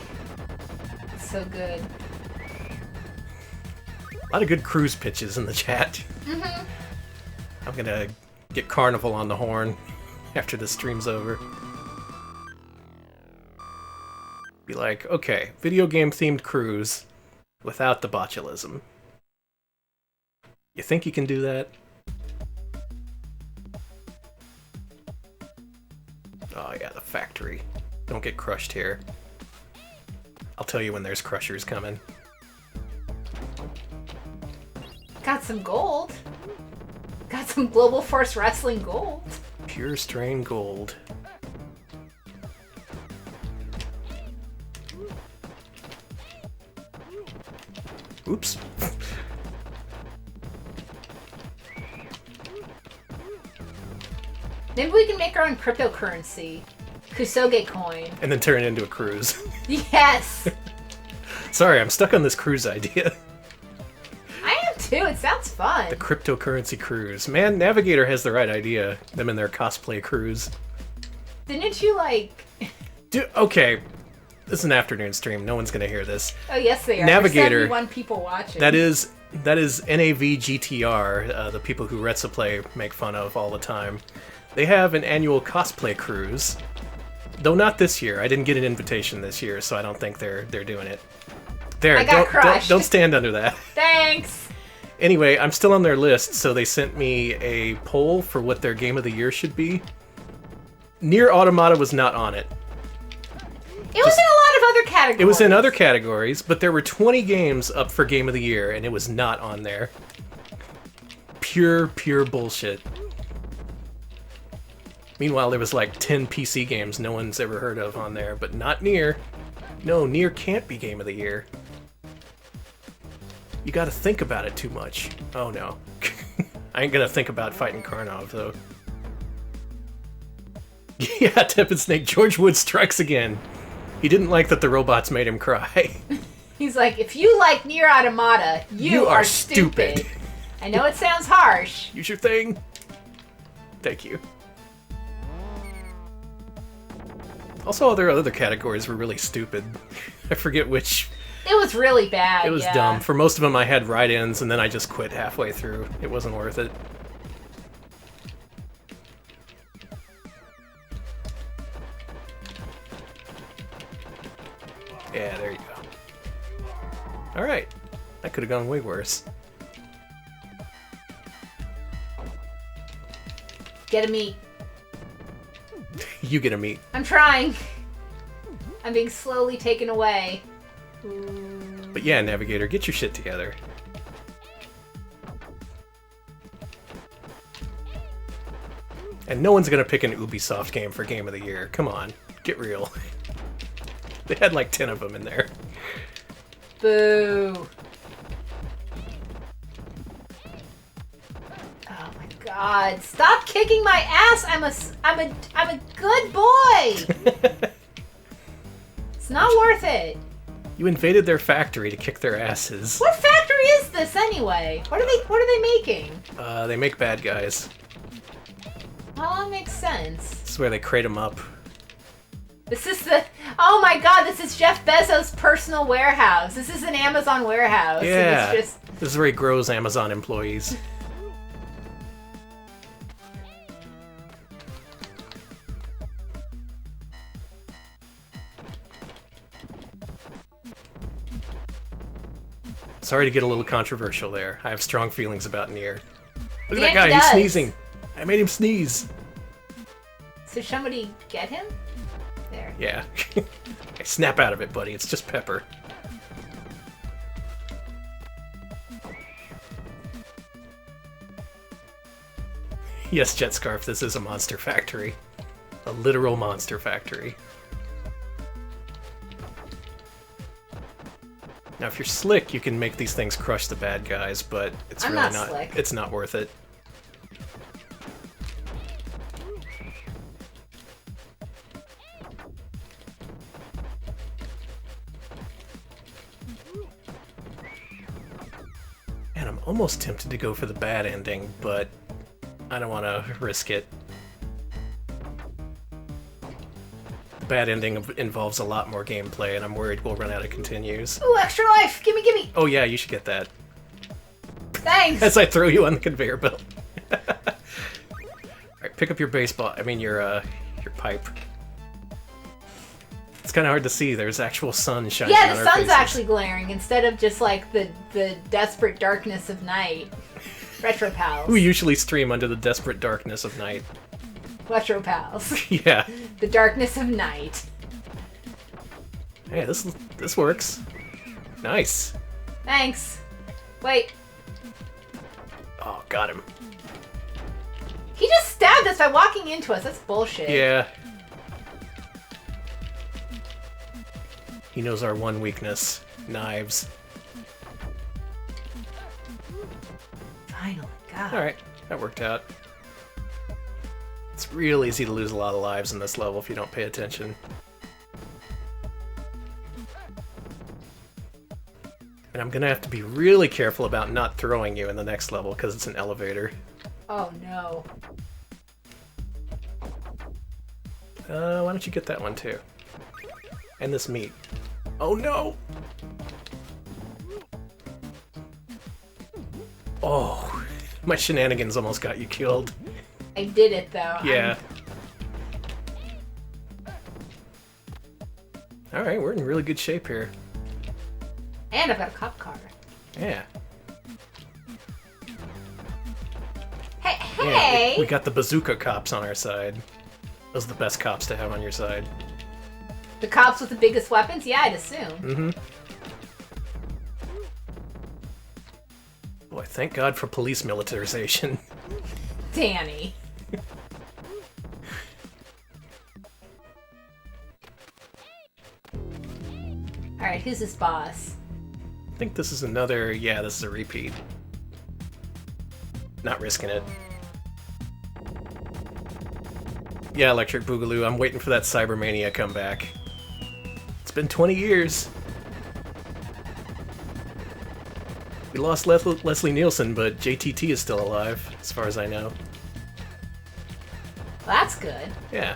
It's so good. A lot of good cruise pitches in the chat. Mm-hmm. I'm gonna get Carnival on the horn after the stream's over. Be like, okay, video game themed cruise without the botulism. You think you can do that? Oh yeah, the factory. Don't get crushed here. I'll tell you when there's crushers coming. Got some gold. Got some Global Force Wrestling gold. Pure strain gold. Oops. Maybe we can make our own cryptocurrency. Kusoge coin. And then turn it into a cruise. Yes! Sorry, I'm stuck on this cruise idea. I am too, it sounds fun. The cryptocurrency cruise. Man, Navigator has the right idea. Them and their cosplay cruise. Didn't you like... Okay. This is an afternoon stream. No one's gonna hear this. Oh yes they are. Navigator. There's 71 people watching. That is NAVGTR, the people who Retsa Play make fun of all the time. They have an annual cosplay cruise. Though not this year. I didn't get an invitation this year, so I don't think they're doing it. There, I got crushed. Don't stand under that. Thanks! Anyway, I'm still on their list, so they sent me a poll for what their game of the year should be. Nier Automata was not on it. It was in a lot of other categories. It was in other categories, but there were 20 games up for Game of the Year, and it was not on there. Pure bullshit. Meanwhile, there was like 10 PC games no one's ever heard of on there, but not Nier. No, Nier can't be Game of the Year. You gotta think about it too much. Oh no. I ain't gonna think about fighting Karnov, though. Yeah, Tepid Snake, George Wood strikes again. He didn't like that the robots made him cry. He's like, if you like Nier Automata, you are stupid. I know it sounds harsh. Use your thing. Thank you. Also, their other categories were really stupid. I forget which. It was really bad. It was dumb. For most of them, I had write-ins, and then I just quit halfway through. It wasn't worth it. Yeah, there you go. Alright. That could have gone way worse. Get a meat. You get a meat. I'm trying. I'm being slowly taken away. But yeah, Navigator, get your shit together. And no one's gonna pick an Ubisoft game for Game of the Year. Come on, get real. They had like 10 of them in there. Boo. Oh my god. Stop kicking my ass. I'm a good boy. It's not worth it. You invaded their factory to kick their asses. What factory is this anyway? What are they making? They make bad guys. Well, that makes sense. This is where they crate them up. This is the... Oh my god, this is Jeff Bezos' personal warehouse. This is an Amazon warehouse. Yeah, And it's just... this is where he grows Amazon employees. Sorry to get a little controversial there. I have strong feelings about Nier. Look at that guy, he's sneezing. I made him sneeze. Did somebody get him? There. Yeah. Okay, snap out of it, buddy. It's just pepper. Yes, Jet Scarf, this is a monster factory. A literal monster factory. Now, if you're slick, you can make these things crush the bad guys, but it's I'm really not slick. It's not worth it. And I'm almost tempted to go for the bad ending, but I don't want to risk it. The bad ending involves a lot more gameplay, and I'm worried we'll run out of continues. Ooh, extra life! Gimme, gimme! Oh yeah, you should get that. Thanks! As I throw you on the conveyor belt. Alright, pick up your baseball. I mean your pipe. It's kind of hard to see. There's actual sun shining on our Yeah, the sun's faces. actually glaring instead of just like the desperate darkness of night. Retro Pals. We usually stream under the desperate darkness of night. Retro Pals. Yeah. The darkness of night. Hey, this works. Nice. Thanks. Wait. Oh, got him. He just stabbed us by walking into us. That's bullshit. Yeah. He knows our one weakness. Knives. Finally, God. Alright, that worked out. It's real easy to lose a lot of lives in this level if you don't pay attention. And I'm gonna have to be really careful about not throwing you in the next level because it's an elevator. Oh no. Why don't you get that one too? And this meat. Oh no! Oh, my shenanigans almost got you killed. I did it though. Yeah. Alright, we're in really good shape here. And I've got a cop car. Yeah. Hey! Yeah, we got the bazooka cops on our side. Those are the best cops to have on your side. The cops with the biggest weapons? Yeah, I'd assume. Mm-hmm. Boy, thank God for police militarization. Danny. Alright, who's this boss? I think this is another... Yeah, this is a repeat. Not risking it. Yeah, Electric Boogaloo, I'm waiting for that Cybermania comeback. It's been 20 years. We lost Leslie Nielsen, but JTT is still alive, as far as I know. Well, that's good. Yeah.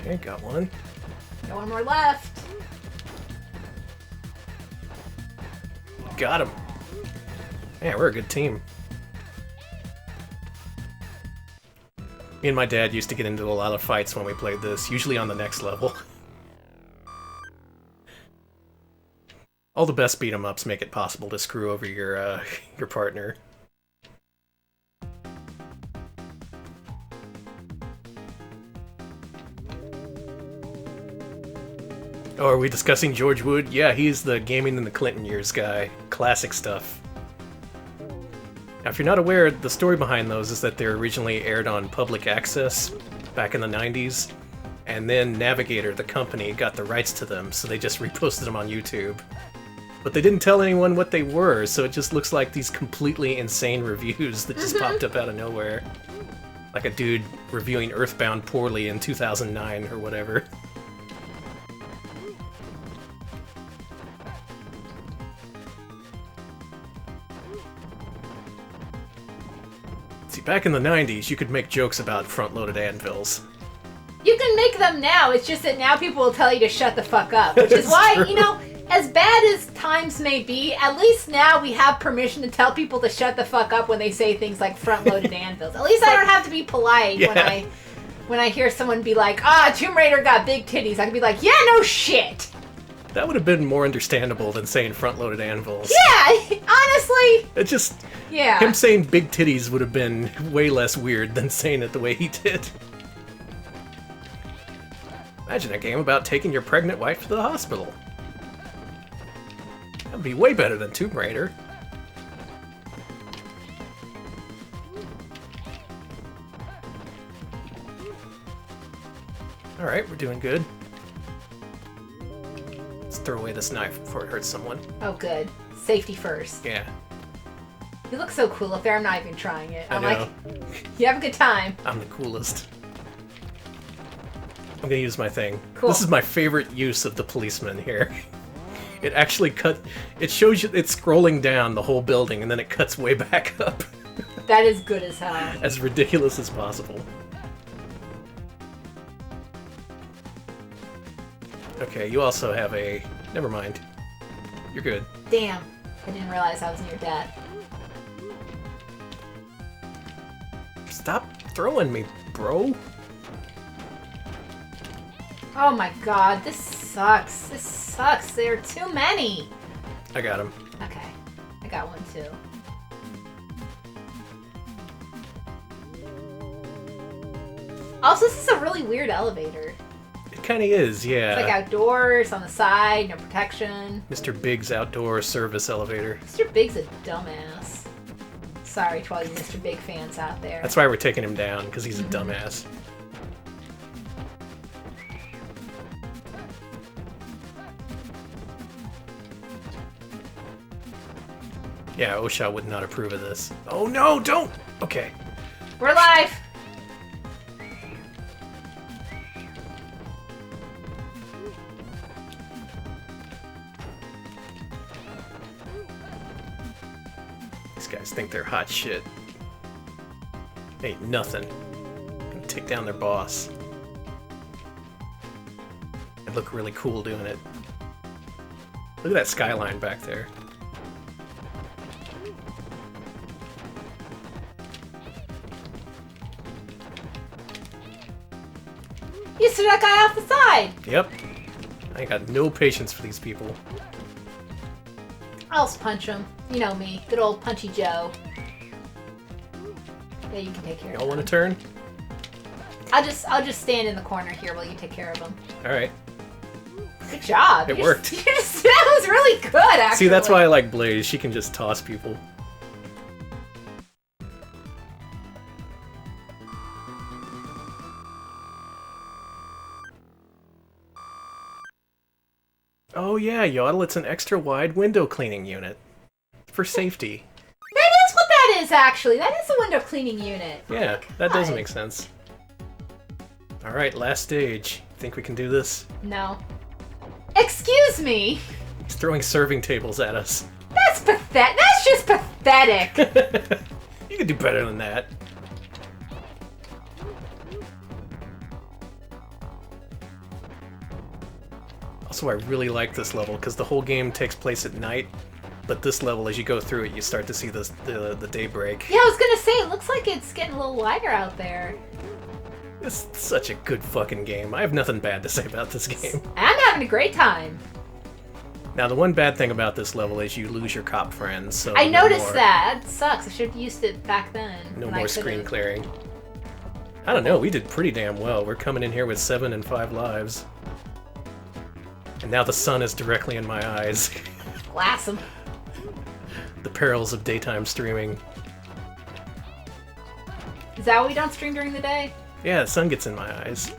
Okay, got one. Got one more left. Got him. Yeah, we're a good team. Me and my dad used to get into a lot of fights when we played this, usually on the next level. All the best beat-em-ups make it possible to screw over your partner. Oh, are we discussing George Wood? Yeah, he's the gaming in the Clinton years guy. Classic stuff. Now, if you're not aware, the story behind those is that they were originally aired on public access back in the 90s, and then Navigator, the company, got the rights to them, so they just reposted them on YouTube. But they didn't tell anyone what they were, so it just looks like these completely insane reviews that just popped up out of nowhere. Like a dude reviewing Earthbound poorly in 2009 or whatever. See, back in the 90s, you could make jokes about front-loaded anvils. You can make them now, it's just that now people will tell you to shut the fuck up. Which is why, true. you know, as bad as times may be, at least now we have permission to tell people to shut the fuck up when they say things like front-loaded anvils. At least I don't have to be polite when I hear someone be like, Tomb Raider got big titties. I can be like, yeah, no shit! That would have been more understandable than saying front-loaded anvils. Yeah, honestly. It just... Yeah. Him saying big titties would have been way less weird than saying it the way he did. Imagine a game about taking your pregnant wife to the hospital. That would be way better than Tomb Raider. Alright, we're doing good. Let's throw away this knife before it hurts someone. Oh, good. Safety first. Yeah. You look so cool up there, I'm not even trying it. I'm I know. like, you have a good time. I'm the coolest. I'm gonna use my thing. Cool. This is my favorite use of the policeman here. It actually it shows you, it's scrolling down the whole building and then it cuts way back up. That is good as hell. As ridiculous as possible. Okay, you also have a... Never mind. You're good. Damn. I didn't realize I was near death. Stop throwing me, bro. Oh my god, this sucks. This sucks. There are too many. I got him. Okay. I got one too. Also, this is a really weird elevator. It kind of is, yeah. It's like outdoors, on the side, no protection. Mr. Big's outdoor service elevator. Mr. Big's a dumbass. Sorry to all you Mr. Big fans out there. That's why we're taking him down, because he's a dumbass. Yeah, OSHA would not approve of this. Oh no, don't! Okay. We're live! These guys think they're hot shit. Ain't nothing. Gonna take down their boss. They look really cool doing it. Look at that skyline back there. You threw that guy off the side! Yep. I ain't got no patience for these people. I'll just punch him. You know me. Good old Punchy Joe. Yeah, you can take care of Y'all him. want to turn? I'll just stand in the corner here while you take care of him. Alright. Good job. It You worked. that was really good, actually. See, that's why I like Blaze. She can just toss people. Oh yeah, Yodel, it's an extra wide window cleaning unit. For safety. That is what that is, actually. That is a window cleaning unit. Yeah, that does God. make sense. Alright, last stage. Think we can do this? No. Excuse me. He's throwing serving tables at us. That's pathetic. That's just pathetic. You can do better than that. Also, I really like this level, because the whole game takes place at night, but this level, as you go through it, you start to see the daybreak. Yeah, I was gonna say, it looks like it's getting a little lighter out there. It's such a good fucking game. I have nothing bad to say about this game. I'm having a great time. Now, the one bad thing about this level is you lose your cop friends, so I no noticed more- that. It sucks. I should have used it back then. No when I more could've. screen clearing. I don't know, we did pretty damn well. We're coming in here with 7 and 5 lives. And now the sun is directly in my eyes. Glass 'em. The perils of daytime streaming. Is that why we don't stream during the day? Yeah, the sun gets in my eyes.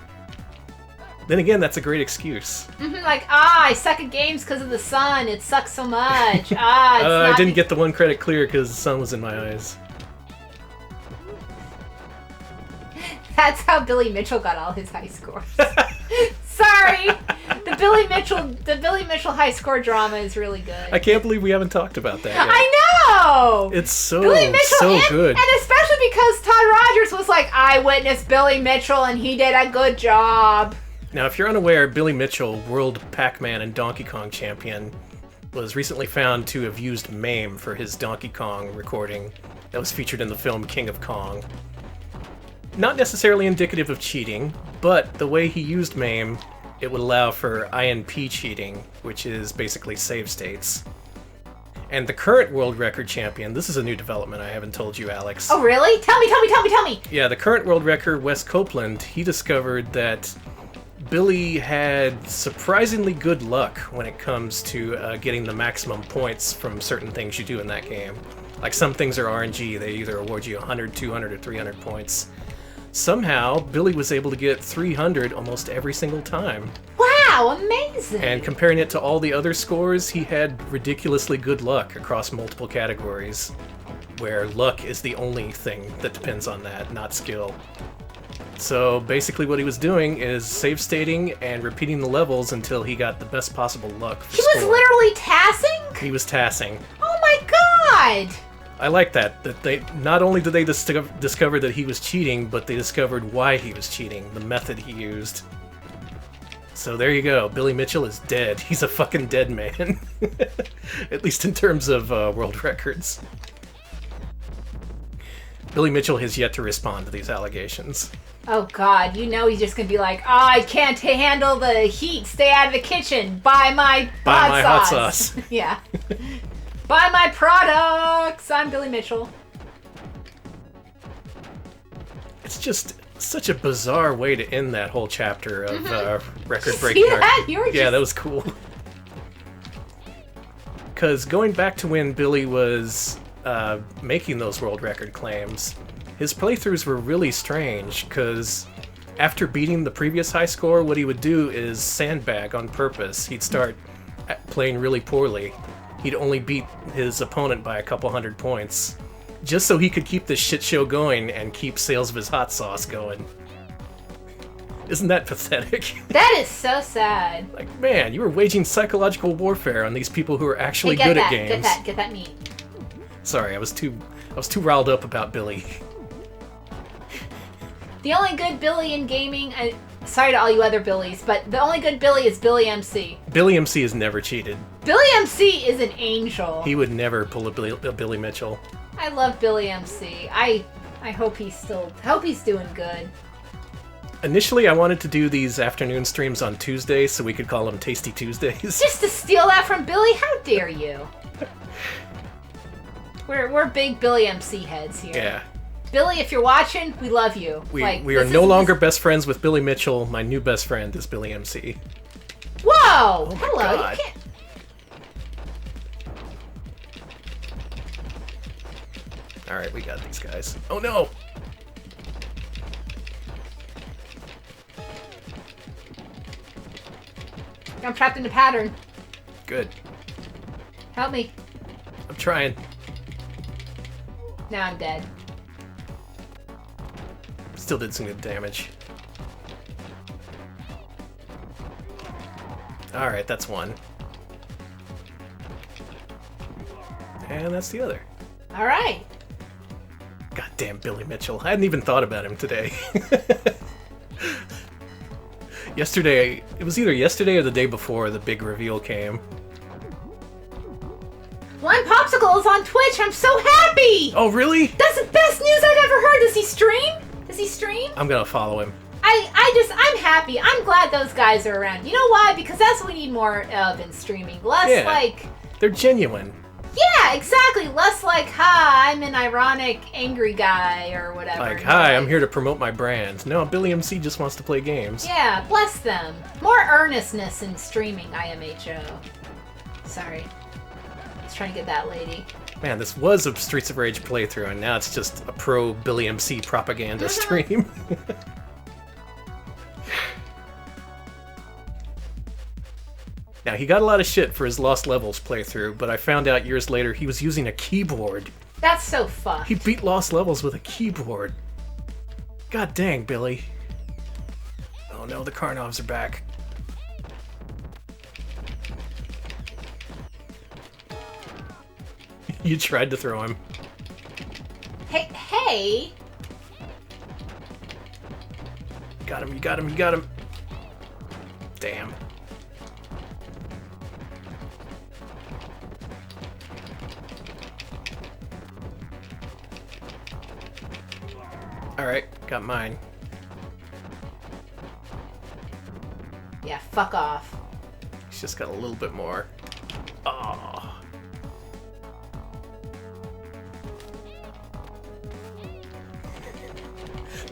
Then again, that's a great excuse. Like, I suck at games because of the sun. It sucks so much. It's not I didn't get the one credit clear because the sun was in my eyes. That's how Billy Mitchell got all his high scores. Sorry, the Billy Mitchell high score drama is really good. I can't believe we haven't talked about that yet. I know. It's so, Billy Mitchell, so good. and especially because Todd Rogers was like, I witnessed Billy Mitchell and he did a good job. Now, if you're unaware, Billy Mitchell, World Pac-Man and Donkey Kong champion, was recently found to have used MAME for his Donkey Kong recording that was featured in the film King of Kong. Not necessarily indicative of cheating, but the way he used MAME it would allow for INP cheating, which is basically save states. And the current world record champion, this is a new development I haven't told you, Alex. Oh, really? Tell me! Yeah, the current world record, Wes Copeland, he discovered that Billy had surprisingly good luck when it comes to getting the maximum points from certain things you do in that game. Like some things are RNG, they either award you 100, 200, or 300 points. Somehow, Billy was able to get 300 almost every single time. Wow, amazing! And comparing it to all the other scores, he had ridiculously good luck across multiple categories, where luck is the only thing that depends on that, not skill. So basically what he was doing is save stating and repeating the levels until he got the best possible luck for He was scoring. literally tassing? He was tassing. Oh my god! I like that they not only did they discover that he was cheating, but they discovered why he was cheating, the method he used. So there you go, Billy Mitchell is dead. He's a fucking dead man. At least in terms of world records. Billy Mitchell has yet to respond to these allegations. Oh god, you know he's just gonna be like, oh, I can't handle the heat, stay out of the kitchen, buy my hot sauce. Yeah. Buy my products! I'm Billy Mitchell. It's just such a bizarre way to end that whole chapter of record See breaking. that? You were Yeah, just- that was cool. Because going back to when Billy was making those world record claims, his playthroughs were really strange, because after beating the previous high score, what he would do is sandbag on purpose. He'd start playing really poorly. He'd only beat his opponent by a couple hundred points, just so he could keep this shit show going and keep sales of his hot sauce going. Isn't that pathetic? That is so sad. Like, man, you were waging psychological warfare on these people who are actually Hey, good at games. Get that meat. Sorry, I was too riled up about Billy. The only good Billy in gaming, sorry to all you other Billies, but the only good Billy is Billy MC. Billy MC has never cheated. Billy MC is an angel. He would never pull a Billy Mitchell. I love Billy MC. I hope he's doing good. Initially, I wanted to do these afternoon streams on Tuesdays so we could call them Tasty Tuesdays. Just to steal that from Billy? How dare you? We're big Billy MC heads here. Yeah. Billy, if you're watching, we love you. We are no longer best friends with Billy Mitchell. My new best friend is Billy MC. Whoa! Oh my Hello, God. you can't... Alright, we got these guys. Oh no! I'm trapped in the pattern. Good. Help me. I'm trying. Now I'm dead. Still did some good damage. Alright, that's one. And that's the other. Alright. Goddamn Billy Mitchell. I hadn't even thought about him today. Yesterday, it was either yesterday or the day before the big reveal came. One Popsicle is on Twitch. I'm so happy! Oh, really? That's the best news I've ever heard. Does he stream? Does he stream? I'm gonna follow him. I'm happy. I'm glad those guys are around. You know why? Because that's what we need more of in streaming. Less like... They're genuine. Yeah, exactly. Less like, ha, I'm an ironic, angry guy or whatever. Like, hi, I'm here to promote my brand. No, Billy MC just wants to play games. Yeah, bless them. More earnestness in streaming, IMHO. Sorry. I was trying to get that lady. Man, this was a Streets of Rage playthrough, and now it's just a pro Billy MC propaganda stream. Now, he got a lot of shit for his Lost Levels playthrough, but I found out years later he was using a keyboard. That's so fucked. He beat Lost Levels with a keyboard. God dang, Billy. Oh no, the Karnovs are back. You tried to throw him. Hey! Got him, you got him, you got him. Damn. Alright, got mine. Yeah, fuck off. He's just got a little bit more. Oh.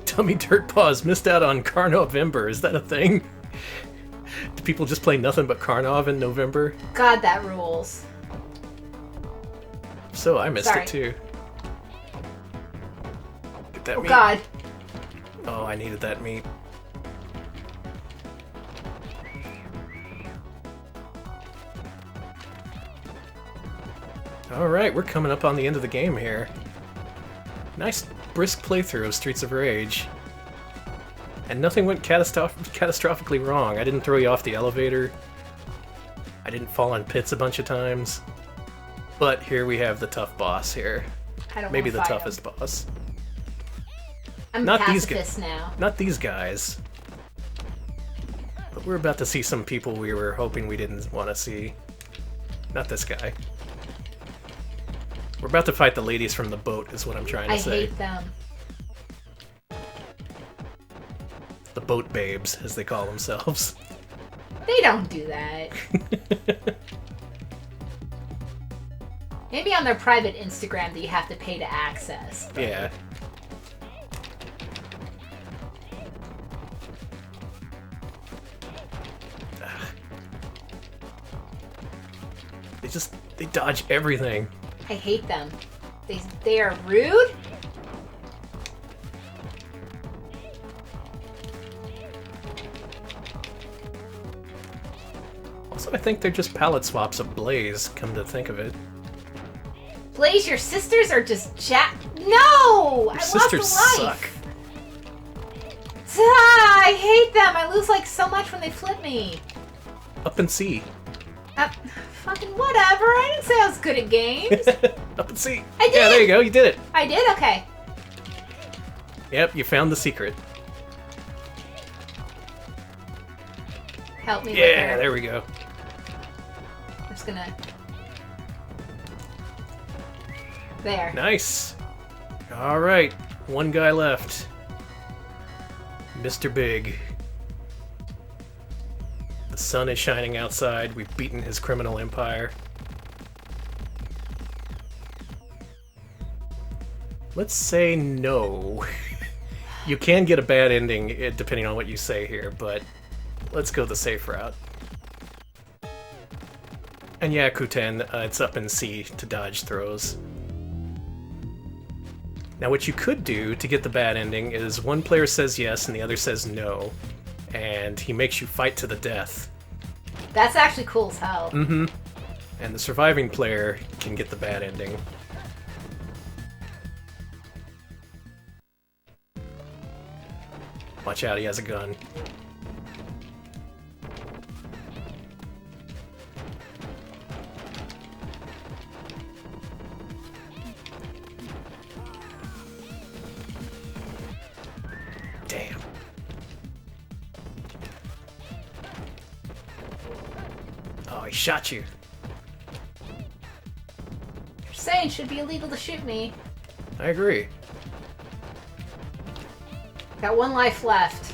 Dummy Dirt Paws missed out on Carnovember. Is that a thing? Do people just play nothing but Carnov in November? God, that rules. So I missed Sorry. it too. Get that Oh meat. God. Oh, I needed that meat. Alright, we're coming up on the end of the game here. Nice brisk playthrough of Streets of Rage. And nothing went catastrophically wrong. I didn't throw you off the elevator. I didn't fall in pits a bunch of times. But here we have the tough boss here. I don't Maybe wanna the fight toughest boss. I'm Not a these pacifist guys. now. Not these guys. But we're about to see some people we were hoping we didn't want to see. Not this guy. We're about to fight the ladies from the boat, is what I'm trying to I say. hate them. The boat babes, as they call themselves. They don't do that. Maybe on their private Instagram that you have to pay to access. Yeah. They dodge everything. I hate them. They are rude. Also, I think they're just palette swaps of Blaze, come to think of it. Blaze, your sisters are just No! Your I sisters lost a suck. life. Ah, I hate them. I lose like so much when they flip me. Up and C. Fucking whatever. I didn't say I was good at games. Up and C. I did. Yeah, there you go. You did it. I did? Okay. Yep, you found the secret. Help me with Yeah, her. there we go. I'm just gonna... There. Nice. All right, one guy left. Mr. Big. The sun is shining outside. We've beaten his criminal empire. Let's say no. You can get a bad ending depending on what you say here, but let's go the safe route. And yeah, Kuten, it's up in C to dodge throws. Now what you could do to get the bad ending is one player says yes and the other says no, and he makes you fight to the death. That's actually cool as hell. Mm-hmm. And the surviving player can get the bad ending. Watch out, he has a gun. Damn. Oh, he shot you. You're saying it should be illegal to shoot me. I agree. Got one life left.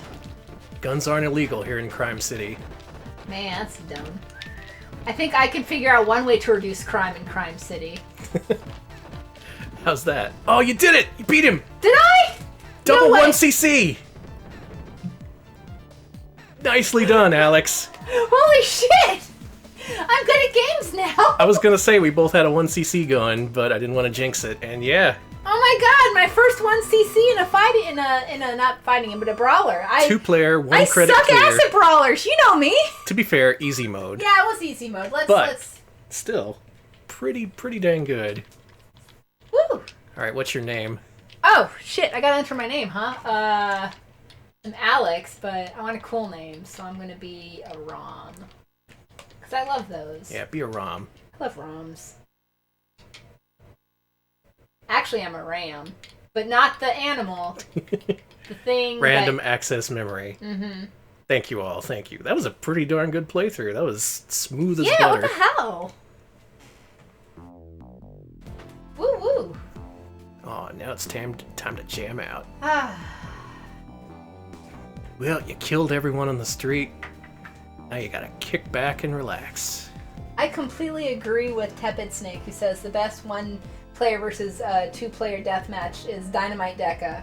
Guns aren't illegal here in Crime City. Man, that's dumb. I think I can figure out one way to reduce crime in Crime City. How's that? Oh, you did it! You beat him! Did I? Double No way. 1cc! Nicely done, Alex. Holy shit! I'm good at games now! I was gonna say we both had a 1cc going, but I didn't want to jinx it, and yeah. Oh my god, my first 1cc in a fight in a not fighting him, but a brawler. Two-player, one credit I suck clear. ass at brawlers, you know me! To be fair, easy mode. Yeah, it was easy mode. But Let's still, pretty dang good. Woo! Alright, what's your name? Oh shit, I gotta enter my name, huh? I'm Alex, but I want a cool name, so I'm gonna be a Rom. Cause I love those. Yeah, be a Rom. I love Roms. Actually, I'm a Ram, but not the animal. The thing. Random access memory. Mm-hmm. Thank you all, thank you. That was a pretty darn good playthrough. That was smooth as Yeah, butter. what the hell? Woo woo. Oh, now it's time to jam out. Ah. Well, you killed everyone on the street. Now you gotta kick back and relax. I completely agree with Tepid Snake, who says the best one-player versus two-player deathmatch is Dynamite Deca.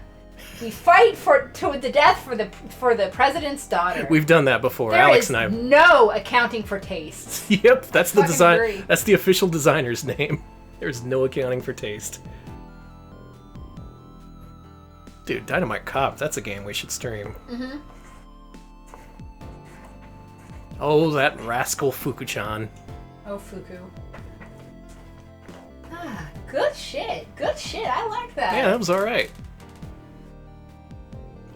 We fight to the death for the president's daughter. We've done that before, There Alex is and I. no accounting for taste. Yep, that's the Fucking design. agree. That's the official designer's name. There's no accounting for taste. Dude, Dynamite Cop, that's a game we should stream. Mm-hmm. Oh, that rascal Fuku-chan. Oh, Fuku. Ah, good shit. Good shit. I like that. Yeah, that was alright.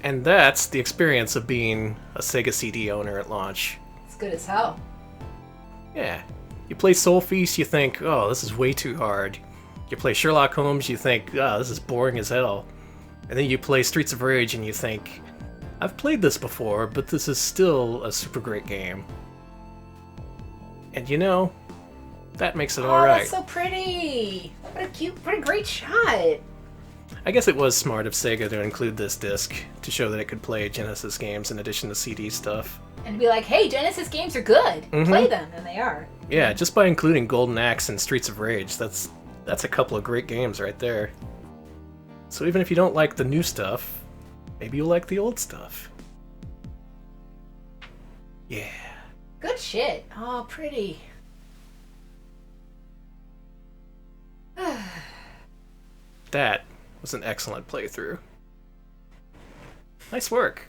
And that's the experience of being a Sega CD owner at launch. It's good as hell. Yeah. You play Sol-Feace, you think, oh, this is way too hard. You play Sherlock Holmes, you think, oh, this is boring as hell. And then you play Streets of Rage and you think, I've played this before, but this is still a super great game. And you know, that makes it alright. That's so pretty. What a great shot. I guess it was smart of Sega to include this disc to show that it could play Genesis games in addition to CD stuff. And be like, hey, Genesis games are good. Mhm. Play them, and they are. Yeah, just by including Golden Axe and Streets of Rage, that's a couple of great games right there. So even if you don't like the new stuff, maybe you'll like the old stuff. Yeah. Good shit. Oh, pretty. That was an excellent playthrough. Nice work.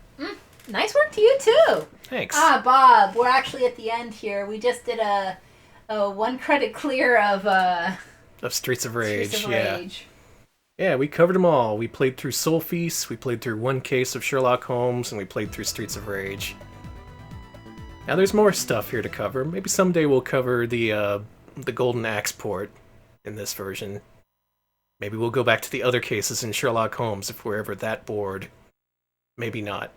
Nice work to you, too. Thanks. Ah, Bob, we're actually at the end here. We just did a one credit clear of Streets of Rage, Streets of yeah. Rage. Yeah, we covered them all. We played through Sol-Feace, we played through one case of Sherlock Holmes, and we played through Streets of Rage. Now there's more stuff here to cover. Maybe someday we'll cover the Golden Axe port in this version. Maybe we'll go back to the other cases in Sherlock Holmes if we're ever that bored. Maybe not.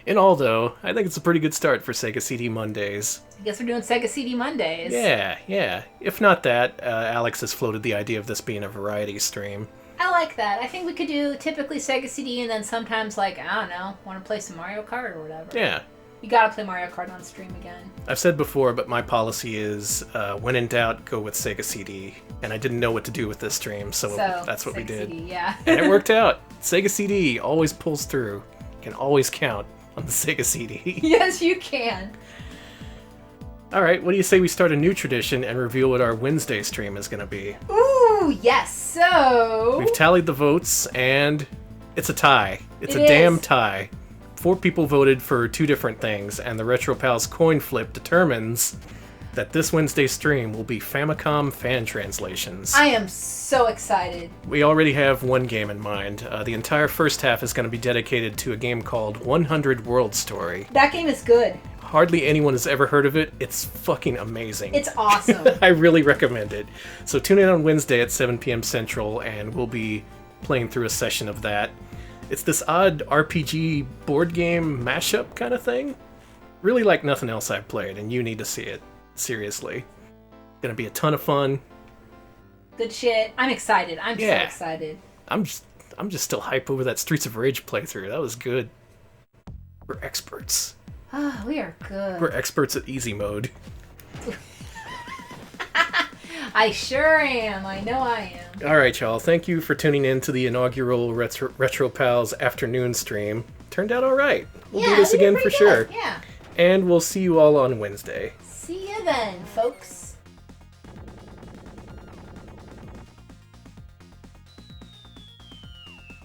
In all, though, I think it's a pretty good start for Sega CD Mondays. I guess we're doing Sega CD Mondays. Yeah. If not that, Alex has floated the idea of this being a variety stream. I like that. I think we could do typically Sega CD and then sometimes, like, I don't know, want to play some Mario Kart or whatever. Yeah. You gotta play Mario Kart on stream again. I've said before, but my policy is, when in doubt, go with Sega CD. And I didn't know what to do with this stream, so that's what we Sega did. CD, yeah. And it worked out. Sega CD always pulls through. Can always count on the Sega CD. Yes, you can. Alright, what do you say we start a new tradition and reveal what our Wednesday stream is going to be? Ooh, yes, so... We've tallied the votes, and it's a tie. It's It a damn is. tie. 4 people voted for 2 different things, and the RetroPals coin flip determines that this Wednesday stream will be Famicom fan translations. I am so excited. We already have one game in mind. The entire first half is going to be dedicated to a game called 100 World Story. That game is good. Hardly anyone has ever heard of it. It's fucking amazing. It's awesome. I really recommend it. So tune in on Wednesday at 7 p.m. Central, and we'll be playing through a session of that. It's this odd RPG board game mashup kind of thing. Really like nothing else I've played, and you need to see it. Seriously. Gonna be a ton of fun. Good shit. I'm excited. I'm so excited. I'm just still hype over that Streets of Rage playthrough. That was good. We're experts. Ah, we are good. We're experts at easy mode. I sure am. I know I am. Alright, y'all. Thank you for tuning in to the inaugural Retro Pals afternoon stream. Turned out alright. We'll do this we did again for pretty sure. good. Yeah. And we'll see you all on Wednesday. See you then, folks.